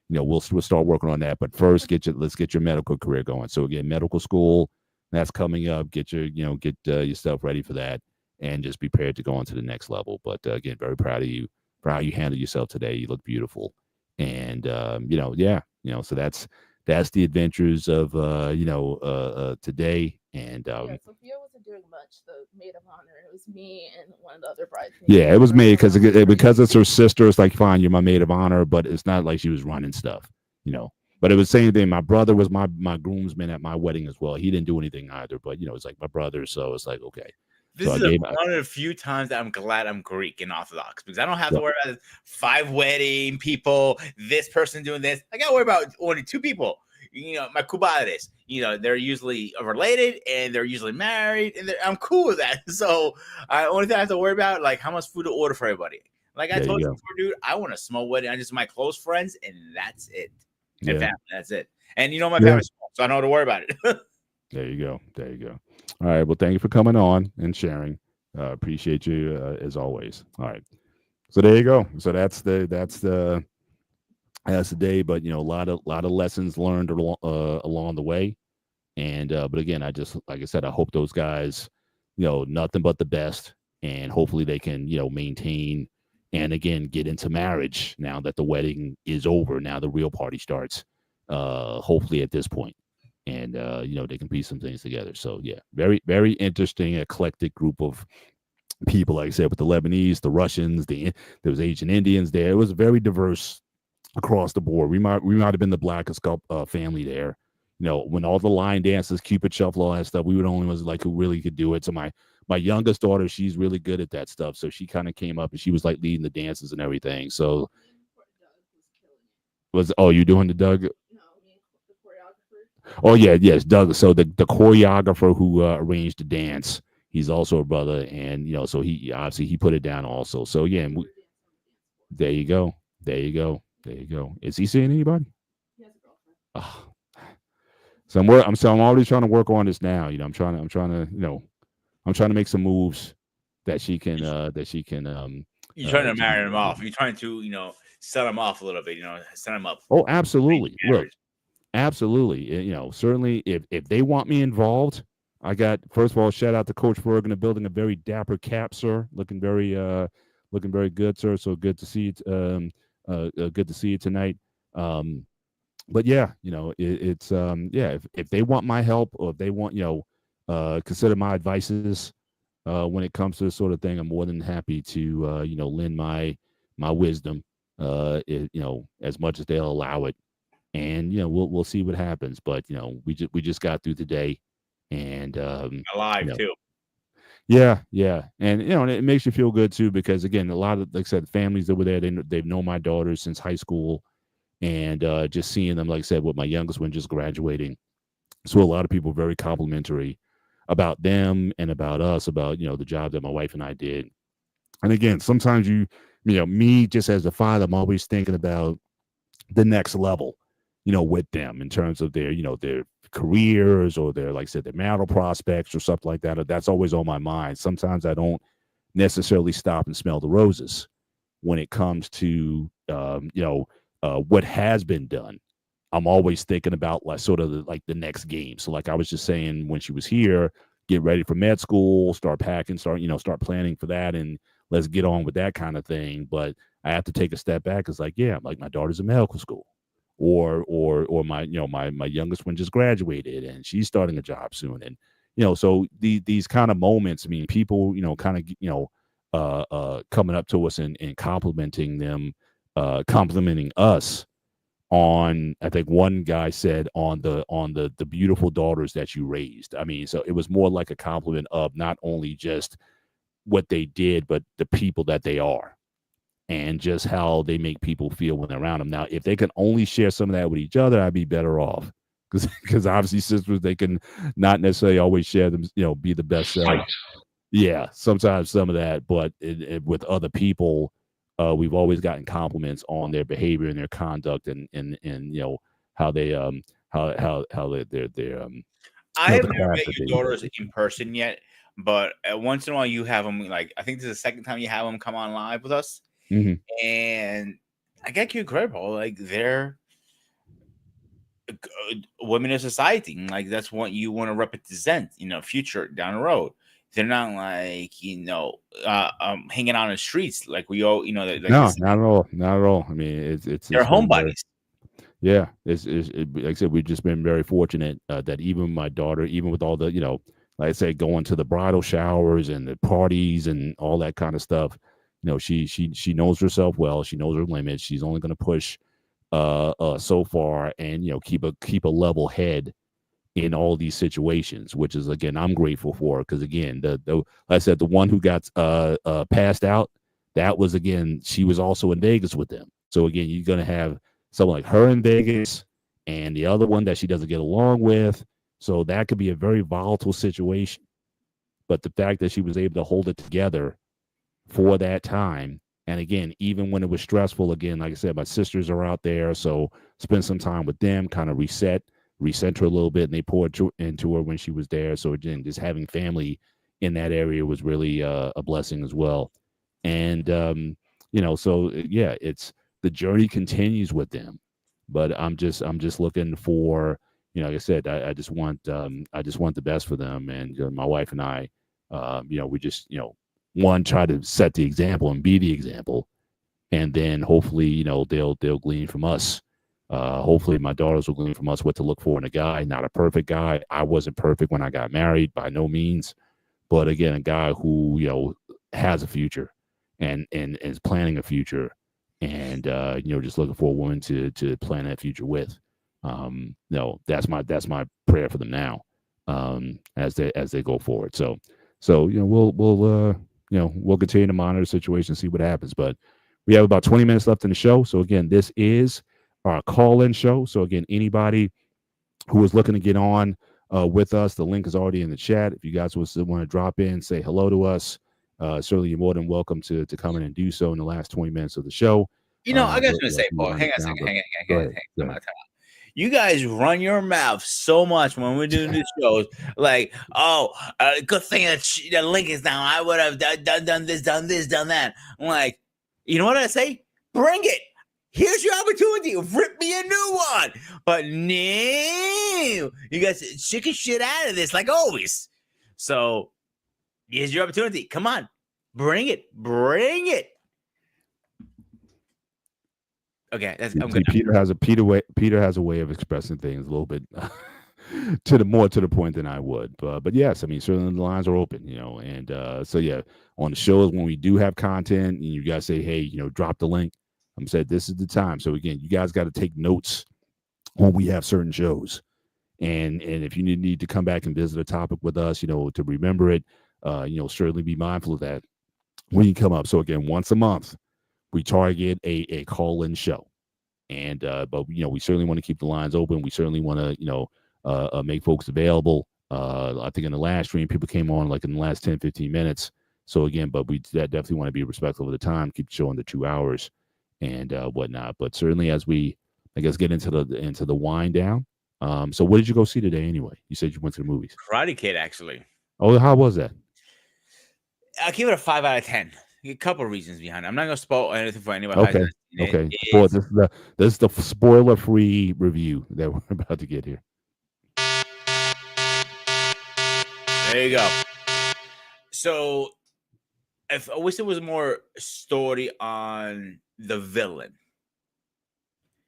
we'll start working on that. But first, let's get your medical career going. So again, medical school that's coming up. Get yourself ready for that, and just be prepared to go on to the next level. But again, very proud of you for how you handled yourself today. You look beautiful, and yeah, so that's the adventures of today. And yeah, Sophia wasn't doing much. The maid of honor. It was me and one of the other bridesmaids. yeah, it was me because Running around because it's crazy. her sister. It's like, fine, you're my maid of honor, but it's not like she was running stuff, you know. But it was the same thing. My brother was my groomsman at my wedding as well. He didn't do anything either, but it's like my brother, so it's like okay. So This I is gave one of the few times that I'm glad I'm Greek and Orthodox because I don't have yeah, to worry about 5 wedding people, this person doing this. I got to worry about only 2 people. My cubares. They're usually related and they're usually married, and I'm cool with that. So I only thing I have to worry about like how much food to order for everybody. Like I there you told you go. before, dude, I want a small wedding. I just my close friends, and that's it. And Yeah, family, that's it. And my yeah. family's small, so I don't have to worry about it. There you go. There you go. All right. Well, thank you for coming on and sharing. Appreciate you as always. All right. So there you go. So that's the day. But a lot of lessons learned along the way. And but again, I just like I said, I hope those guys, nothing but the best, and hopefully they can maintain and again get into marriage now that the wedding is over. Now the real party starts. Hopefully at this point, and they can piece some things together. So yeah, very very interesting, eclectic group of people. Like I said, with the Lebanese, the Russians, there was Asian Indians there. It was very diverse across the board. We might have been the blackest family there. When all the line dances, Cupid shuffle, all that stuff, we were the only ones like who really could do it. So my youngest daughter, she's really good at that stuff. So she kind of came up and she was like leading the dances and everything. So you doing the Doug? No, me, the choreographer. Oh yeah, yes, Doug. So the choreographer who arranged the dance, he's also a brother, and so he obviously he put it down also. So yeah, and there you go, there you go, there you go. Is he seeing anybody? He has a girlfriend. Oh, so I'm already trying to work on this now. I'm trying to make some moves that she can You're trying to to be marry more them off. obedient. You're trying to, set them off a little bit. Set them up. Oh, Arrange absolutely. Look, marriage. absolutely. Certainly, if they want me involved, I got first of all, shout out to Coach Berg in the building, a very dapper cap, sir, looking very good, sir. So good to see you. Good to see you tonight. Um, but yeah, it's yeah. If they want my help or if they want consider my advices when it comes to this sort of thing, I'm more than happy to lend my wisdom as much as they'll allow it, and we'll see what happens. But we just got through today, and you Alive know too. yeah, yeah, and and it makes you feel good too because again, a lot of like I said, families that were there, they've known my daughters since high school, and just seeing them, like I said, with my youngest one just graduating, so a lot of people very complimentary about them and about us, about the job that my wife and I did. And again, sometimes me just as a father, I'm always thinking about the next level, with them in terms of their careers or their, like I said, their marital prospects or something like that. That's always on my mind. Sometimes I don't necessarily stop and smell the roses when it comes to what has been done. I'm always thinking about like sort of like the next game. So like I was just saying when she was here, get ready for med school, start packing, start planning for that, and let's get on with that kind of thing. But I have to take a step back. It's like, yeah, like my daughter's in medical school, or my my youngest one just graduated and she's starting a job soon, and so these kind of moments. I mean, people kind of coming up to us and complimenting us on, I think one guy said, on the beautiful daughters that you raised. I mean, so it was more like a compliment of not only just what they did, but the people that they are and just how they make people feel when they're around them. Now, if they can only share some of that with each other, I'd be better off. Because obviously sisters, they can not necessarily always share them, be the best self. Fight. Yeah, sometimes some of that, but with other people, we've always gotten compliments on their behavior and their conduct, and how they how they, they're I have the never met capacity. your daughters in person yet, but once in a while you have them. Like I think this is the second time you have them come on live with us, Mhm. and I get you credit, bro. Like they're women in society, and like that's what you want to represent. Future down the road. They're not like hanging out in the streets like we all like No, this. not at all. Not at all. I mean, They're it's been very, homebodies. yeah. Like I said, we've just been very fortunate that even my daughter, even with all the like I say, going to the bridal showers and the parties and all that kind of stuff, she knows herself well. She knows her limits. She's only going to push so far, and keep a level head in all these situations, which is again I'm grateful for, because again the like I said, the one who got passed out, that was, again, she was also in Vegas with them. So again, you're gonna have someone like her in Vegas and the other one that she doesn't get along with. So that could be a very volatile situation. But the fact that she was able to hold it together for that time. And again, even when it was stressful, again, like I said, my sisters are out there, so spend some time with them, kind of reset her a little bit, and they poured into her when she was there. So again, just having family in that area was really a blessing as well. And so yeah, it's the journey continues with them, but I'm just looking for, like I said, I just want the best for them, and my wife and I, we just one, try to set the example and be the example, and then hopefully they'll glean from us. Hopefully my daughters will glean from us what to look for in a guy. Not a perfect guy. I wasn't perfect when I got married, by no means, but again, a guy who has a future and is planning a future, and just looking for a woman to plan that future with. That's my prayer for them now, as they go forward. So we'll continue to monitor the situation, see what happens. But we have about 20 minutes left in the show. So again, this is our call-in show. So again, anybody who is looking to get on with us, the link is already in the chat. If you guys want to drop in, say hello to us, certainly you're more than welcome to come in and do so in the last 20 minutes of the show. I got But, something to say, we Paul. run Hang on it a down, second. but Hang go on. ahead. Go ahead. You guys run your mouth so much when we're doing these shows. Like, good thing that the link is down. I would have done this, done that. I'm like, you know what I say? Bring it. Here's your opportunity. Rip me a new one. But no, you guys chicken shit out of this like always. So here's your opportunity. Come on. Bring it. Bring it. Okay, I'm See, good. Peter has a way of expressing things a little bit to the point than I would. But yes, I mean, certainly the lines are open, and so yeah, on the shows when we do have content and you guys say, hey, drop the link, I'm said this is the time. So again, you guys got to take notes when we have certain shows, and if you need to come back and visit a topic with us, to remember it, certainly be mindful of that when you come up. So again, once a month we target a call-in show, and but we certainly want to keep the lines open. We certainly want to make folks available. I think in the last stream people came on like in the last 10-15 minutes. So again, but we definitely want to be respectful of the time, keep the show under 2 hours and whatnot. But certainly as we, I guess, get into the wind down. So what did you go see today anyway? You said you went to the movies. Karate Kid, actually. Oh, how was that? I'll give it a 5 out of 10. A couple of reasons behind it. I'm not going to spoil anything for anybody. Okay. Okay. Boy, this is the spoiler-free review that we're about to get here. There you go. So, I wish there was more story on the villain.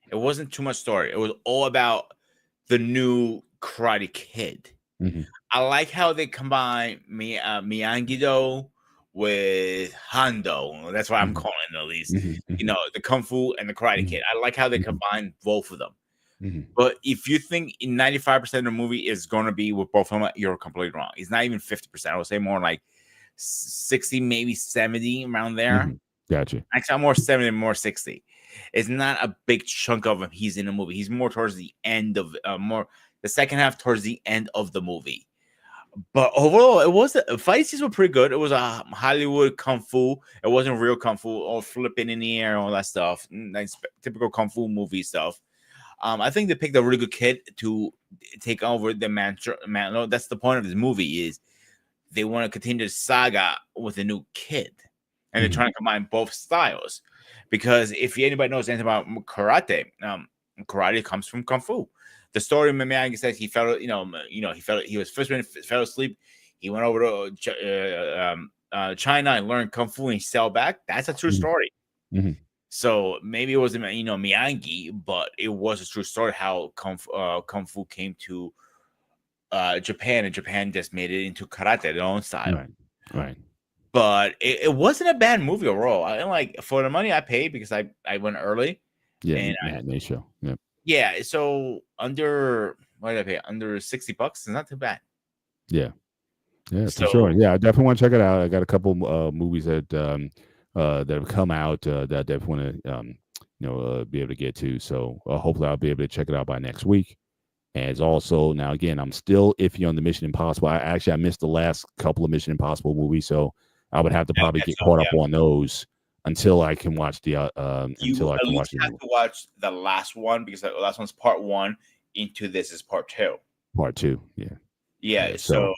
It wasn't too much story. It was all about the new Karate Kid. Mm-hmm. I like how they combine Miyagi-Do with Hondo. That's what I'm calling it, at least. Mm-hmm. The Kung Fu and the Karate Kid. I like how they combine both of them. Mm-hmm. But if you think 95% of the movie is going to be with both of them, you're completely wrong. It's not even 50%. I would say more like 60, maybe 70, around there. Mm-hmm. Gotcha. Actually, I'm more 70 and more 60. It's not a big chunk of him. He's in the movie. He's more towards the end of the second half, towards the end of the movie. But overall, fight scenes were pretty good. It was a Hollywood kung fu. It wasn't real kung fu or flipping in the air and all that stuff. Nice, typical kung fu movie stuff. I think they picked a really good kid to take over the mantle. That's the point of this movie is they want to continue the saga with a new kid, and they're trying to combine both styles. Because if anybody knows anything about karate, karate comes from kung fu. The story of Miyagi says he fell, he was first when he fell asleep. He went over to China and learned kung fu and he fell back. That's a true story. So maybe it wasn't Miyagi, but it was a true story how kung fu came to Japan, and Japan just made it into karate, their own style. Right. But it wasn't a bad movie overall. I like for the money I paid because I went early. Yeah, and matinee show. Yep. Yeah, so under what did I pay? Under $60. It's not too bad. Yeah, for sure. Yeah, I definitely want to check it out. I got a couple movies that have come out that I definitely want to be able to get to. So hopefully I'll be able to check it out by next week. As also now again, I'm still iffy on the Mission Impossible. I missed the last couple of Mission Impossible movies, so I would have to probably get caught up on those until I can watch the until I can watch the movie. You have to watch the last one because the last one's part 1. Into this is part 2. Part 2, yeah. So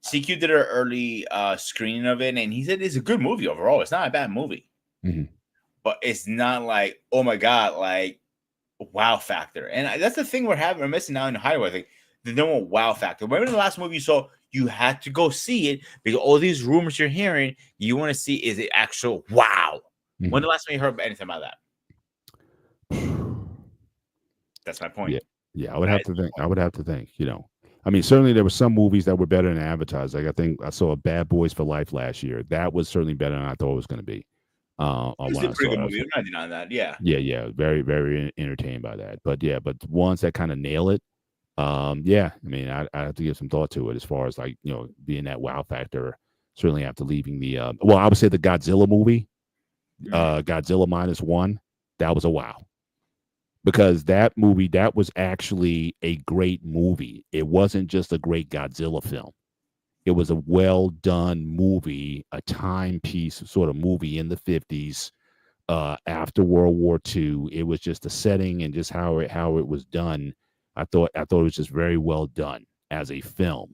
CQ did an early screening of it, and he said it's a good movie overall. It's not a bad movie, but it's not like, oh my god, like wow factor. And that's the thing we're missing now in Hollywood. I think the number one wow factor. Remember the last movie you saw, you had to go see it because all these rumors you're hearing, you want to see is it actual wow. When the last time you heard anything about that? That's my point. Yeah. I would have to think. I mean, certainly there were some movies that were better than advertised. Like I think I saw Bad Boys for Life last year. That was certainly better than I thought it was going to be. It was a pretty good movie. I'm not denying that. Yeah. Very, very entertained by that. But but the ones that kind of nail it, I mean, I have to give some thought to it as far as like being that wow factor. Certainly after leaving the I would say the Godzilla movie, Godzilla -1, that was a wow. Because that movie, that was actually a great movie. It wasn't just a great Godzilla film. It was a well-done movie, a timepiece sort of movie in the 50s after World War II. It was just the setting and just how it was done. I thought it was just very well done as a film,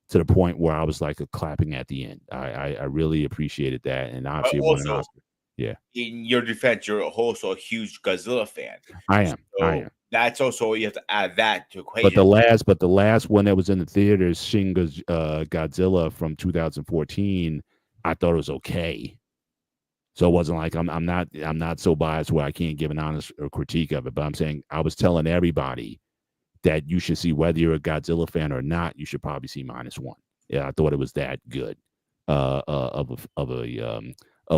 to the point where I was like clapping at the end. I really appreciated that, and obviously it won an Oscar. Yeah. In your defense, you're also a huge Godzilla fan. I am. That's also, you have to add that to equation. But the last one that was in the theaters, Shin Godzilla from 2014, I thought it was okay. So it wasn't like I'm not so biased where I can't give an honest critique of it. But I'm saying I was telling everybody that you should see, whether you're a Godzilla fan or not, you should probably see -1. Yeah, I thought it was that good of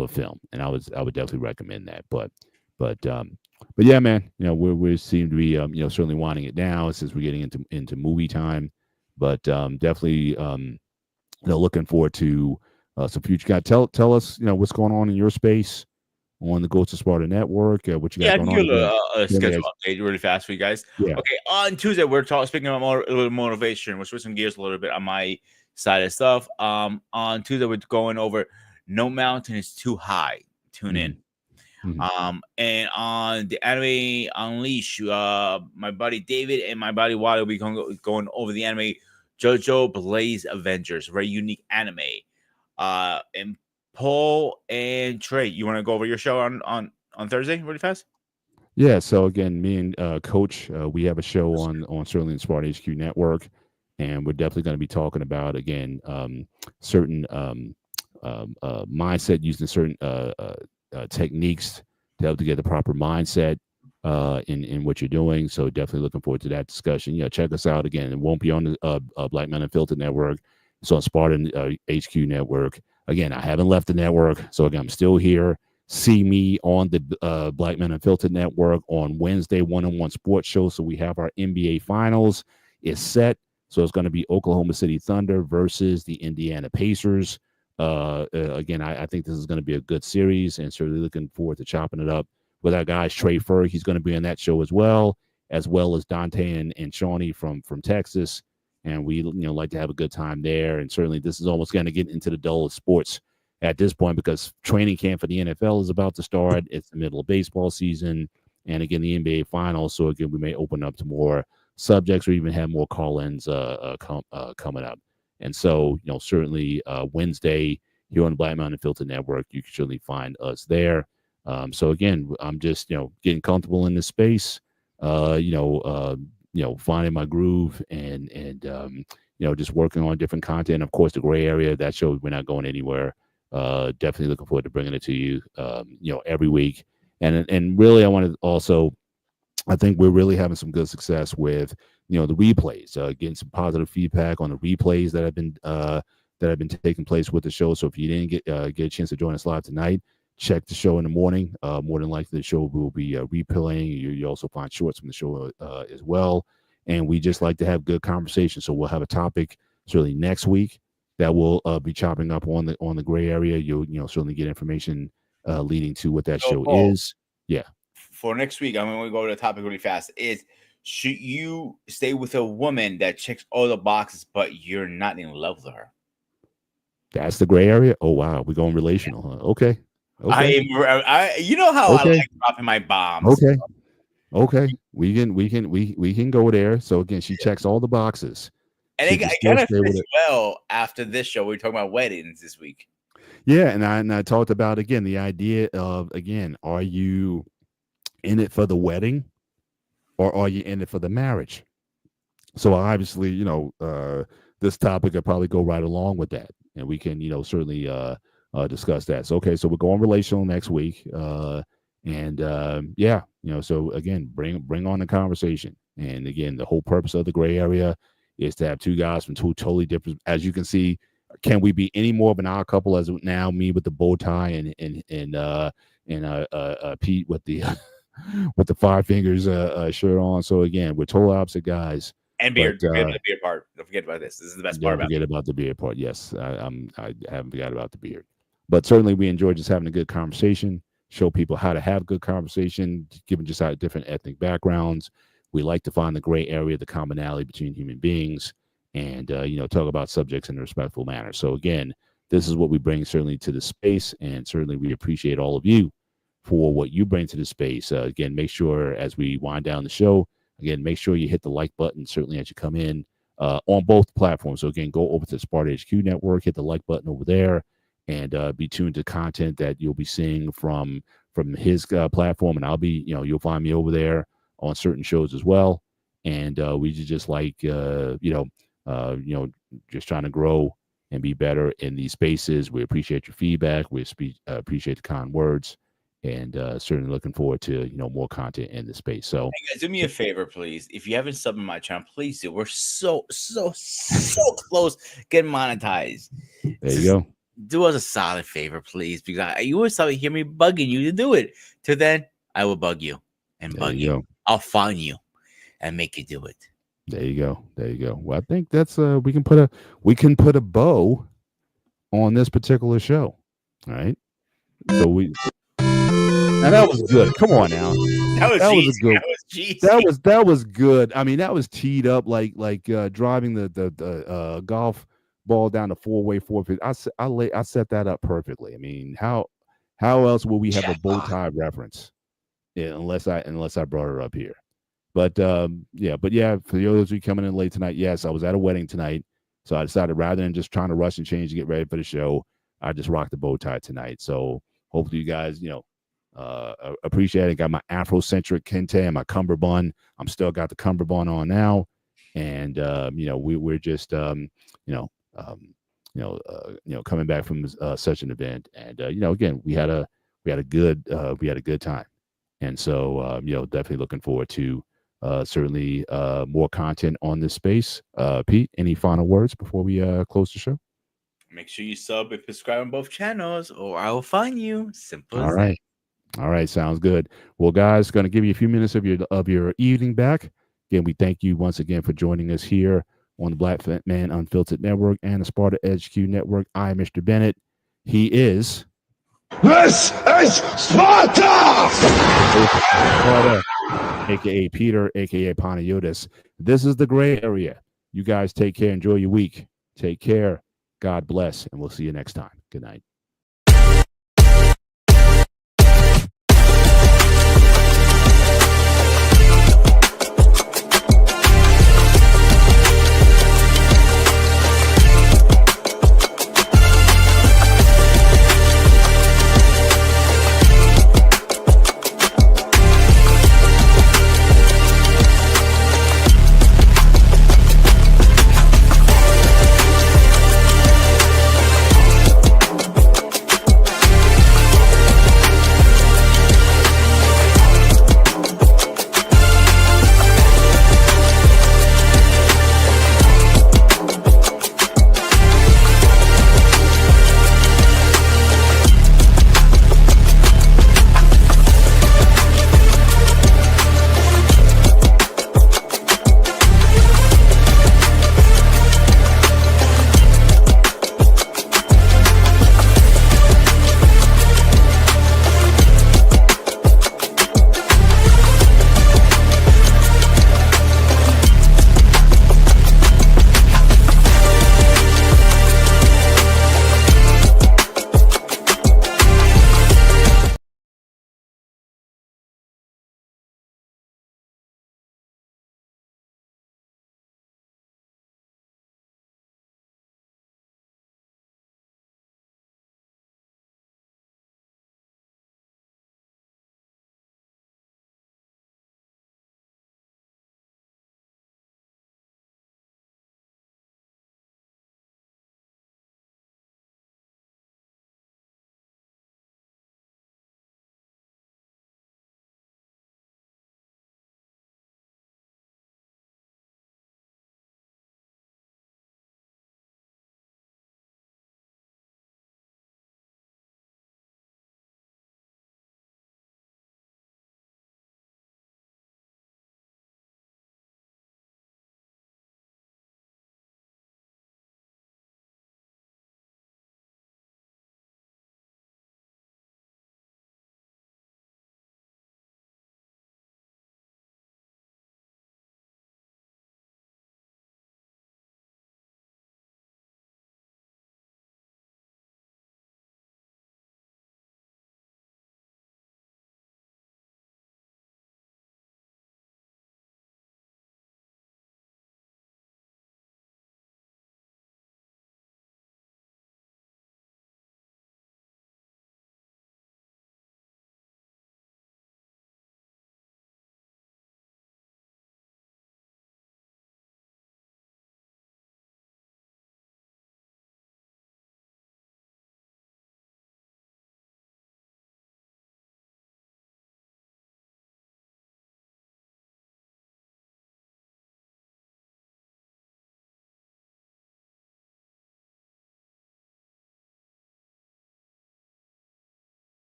a film, and I would definitely recommend that. But yeah, man, we seem to be certainly wanting it now since we're getting into movie time. But definitely looking forward to some future guys. Tell us what's going on in your space on the Ghost of Sparta Network. What you got going on? I can give a schedule update really fast for you guys. Yeah. Okay, on Tuesday we're speaking about a little motivation. We're switching gears a little bit on my side of stuff. On Tuesday we're going over No Mountain is Too High. Tune in. And on the Anime Unleash, my buddy David and my buddy Wally will be going over the anime JoJo Blaze Avengers, very unique anime. And Paul and Trey, you want to go over your show on Thursday really fast? Yeah. So again, me and Coach, we have a show on certainly the Sparta HQ Network, and we're definitely going to be talking about again certain mindset, using certain techniques to help to get the proper mindset in what you're doing. So definitely looking forward to that discussion. Check us out again. It won't be on the Black Men Unfiltered Network. It's on Spartan HQ Network. Again, I haven't left the network, so again, I'm still here. See me on the Black Men Unfiltered Network on Wednesday, one-on-one sports show. So we have our NBA Finals is set. So it's going to be Oklahoma City Thunder versus the Indiana Pacers. Again, I think this is going to be a good series, and certainly looking forward to chopping it up with our guys. Trey Ferg, he's going to be on that show as well as Dante and Shawnee from Texas. And we like to have a good time there. And certainly this is almost going to get into the dull of sports at this point, because training camp for the NFL is about to start. It's the middle of baseball season. and again the NBA Finals. So again, we may open up to more subjects or even have more call-ins coming up. And so, certainly Wednesday here on the Black Mountain Filter Network, you can certainly find us there. So again, I'm just getting comfortable in this space, finding my groove and just working on different content. Of course, the gray area, that show, we're not going anywhere. Definitely looking forward to bringing it to you, every week. And really, I want to also, I think we're really having some good success with, the replays, getting some positive feedback on the replays that have been taking place with the show. So if you didn't get a chance to join us live tonight, check the show in the morning. More than likely, the show will be replaying. You also find shorts from the show as well. And we just like to have good conversation. So we'll have a topic certainly next week that we'll be chopping up on the gray area. You'll certainly get information leading to what that So, show Paul, is. Yeah. For next week, I'm going to go to the topic really fast. Should you stay with a woman that checks all the boxes, but you're not in love with her? That's the gray area. Oh wow, we're going relational, huh? Okay. You know how I like dropping my bombs. Okay. We can go there. So again, she checks all the boxes. And it kind of fits well after this show. We're talking about weddings this week. Yeah, and I talked about again the idea of, again, are you in it for the wedding or are you in it for the marriage? So obviously, this topic could probably go right along with that, and we can certainly discuss that. So okay, so we're going relational next week, so again, bring on the conversation. And again, the whole purpose of the gray area is to have two guys from two totally different. As you can see, can we be any more of an odd couple as now? Me with the bow tie and Pete with the with the five fingers shirt on. So again, we're total opposite guys. And beard. Forget about the beard part. Don't forget about this. This is the best part. Don't forget about the beard part. Yes, I haven't forgot about the beard. But certainly, we enjoy just having a good conversation. Show people how to have good conversation, given just our different ethnic backgrounds. We like to find the gray area, the commonality between human beings, and talk about subjects in a respectful manner. So again, this is what we bring certainly to the space, and certainly we appreciate all of you for what you bring to the space. Again, make sure as we wind down the show, again, make sure you hit the like button certainly as you come in on both platforms. So again, go over to the Sparta HQ Network, hit the like button over there, and be tuned to content that you'll be seeing from his platform. And I'll be, you'll find me over there on certain shows as well. And we just like, just trying to grow and be better in these spaces. We appreciate your feedback. We appreciate the kind words, and certainly looking forward to more content in the space. So hey guys, do me a favor, please. If you haven't subbed my channel, please do. We're so close getting monetized. There you go. Do us a solid favor, please, because you always hear me bugging you to do it. Till then, I will bug you and bug you. I'll find you and make you do it. There you go. Well, I think that's we can put a bow on this particular show. All right. So now that was good. Come on now. That was good. That was good. I mean, that was teed up like driving the golf ball down the four-way forfeit. I set that up perfectly. I mean, how else will we have a bow tie reference? Yeah, unless I brought her up here. But for those of you coming in late tonight, yes, I was at a wedding tonight, so I decided rather than just trying to rush and change to get ready for the show, I just rocked the bow tie tonight. So hopefully you guys, appreciate it. Got my Afrocentric kente and my cummerbund. I'm still got the cummerbund on now, and we're just coming back from such an event, and again, we had a good time, and so definitely looking forward to certainly more content on this space. Pete, any final words before we close the show? Make sure you sub and subscribe on both channels, or I will find you. Simple as that. All right, sounds good. Well, guys, going to give you a few minutes of your evening back. Again, we thank you once again for joining us here on the Black Man Unfiltered Network and the Sparta HQ Network. I am Mr. Bennett. He is. This is Sparta! Sparta, aka Peter, aka Panayotis. This is the gray area. You guys take care. Enjoy your week. Take care. God bless, and we'll see you next time. Good night.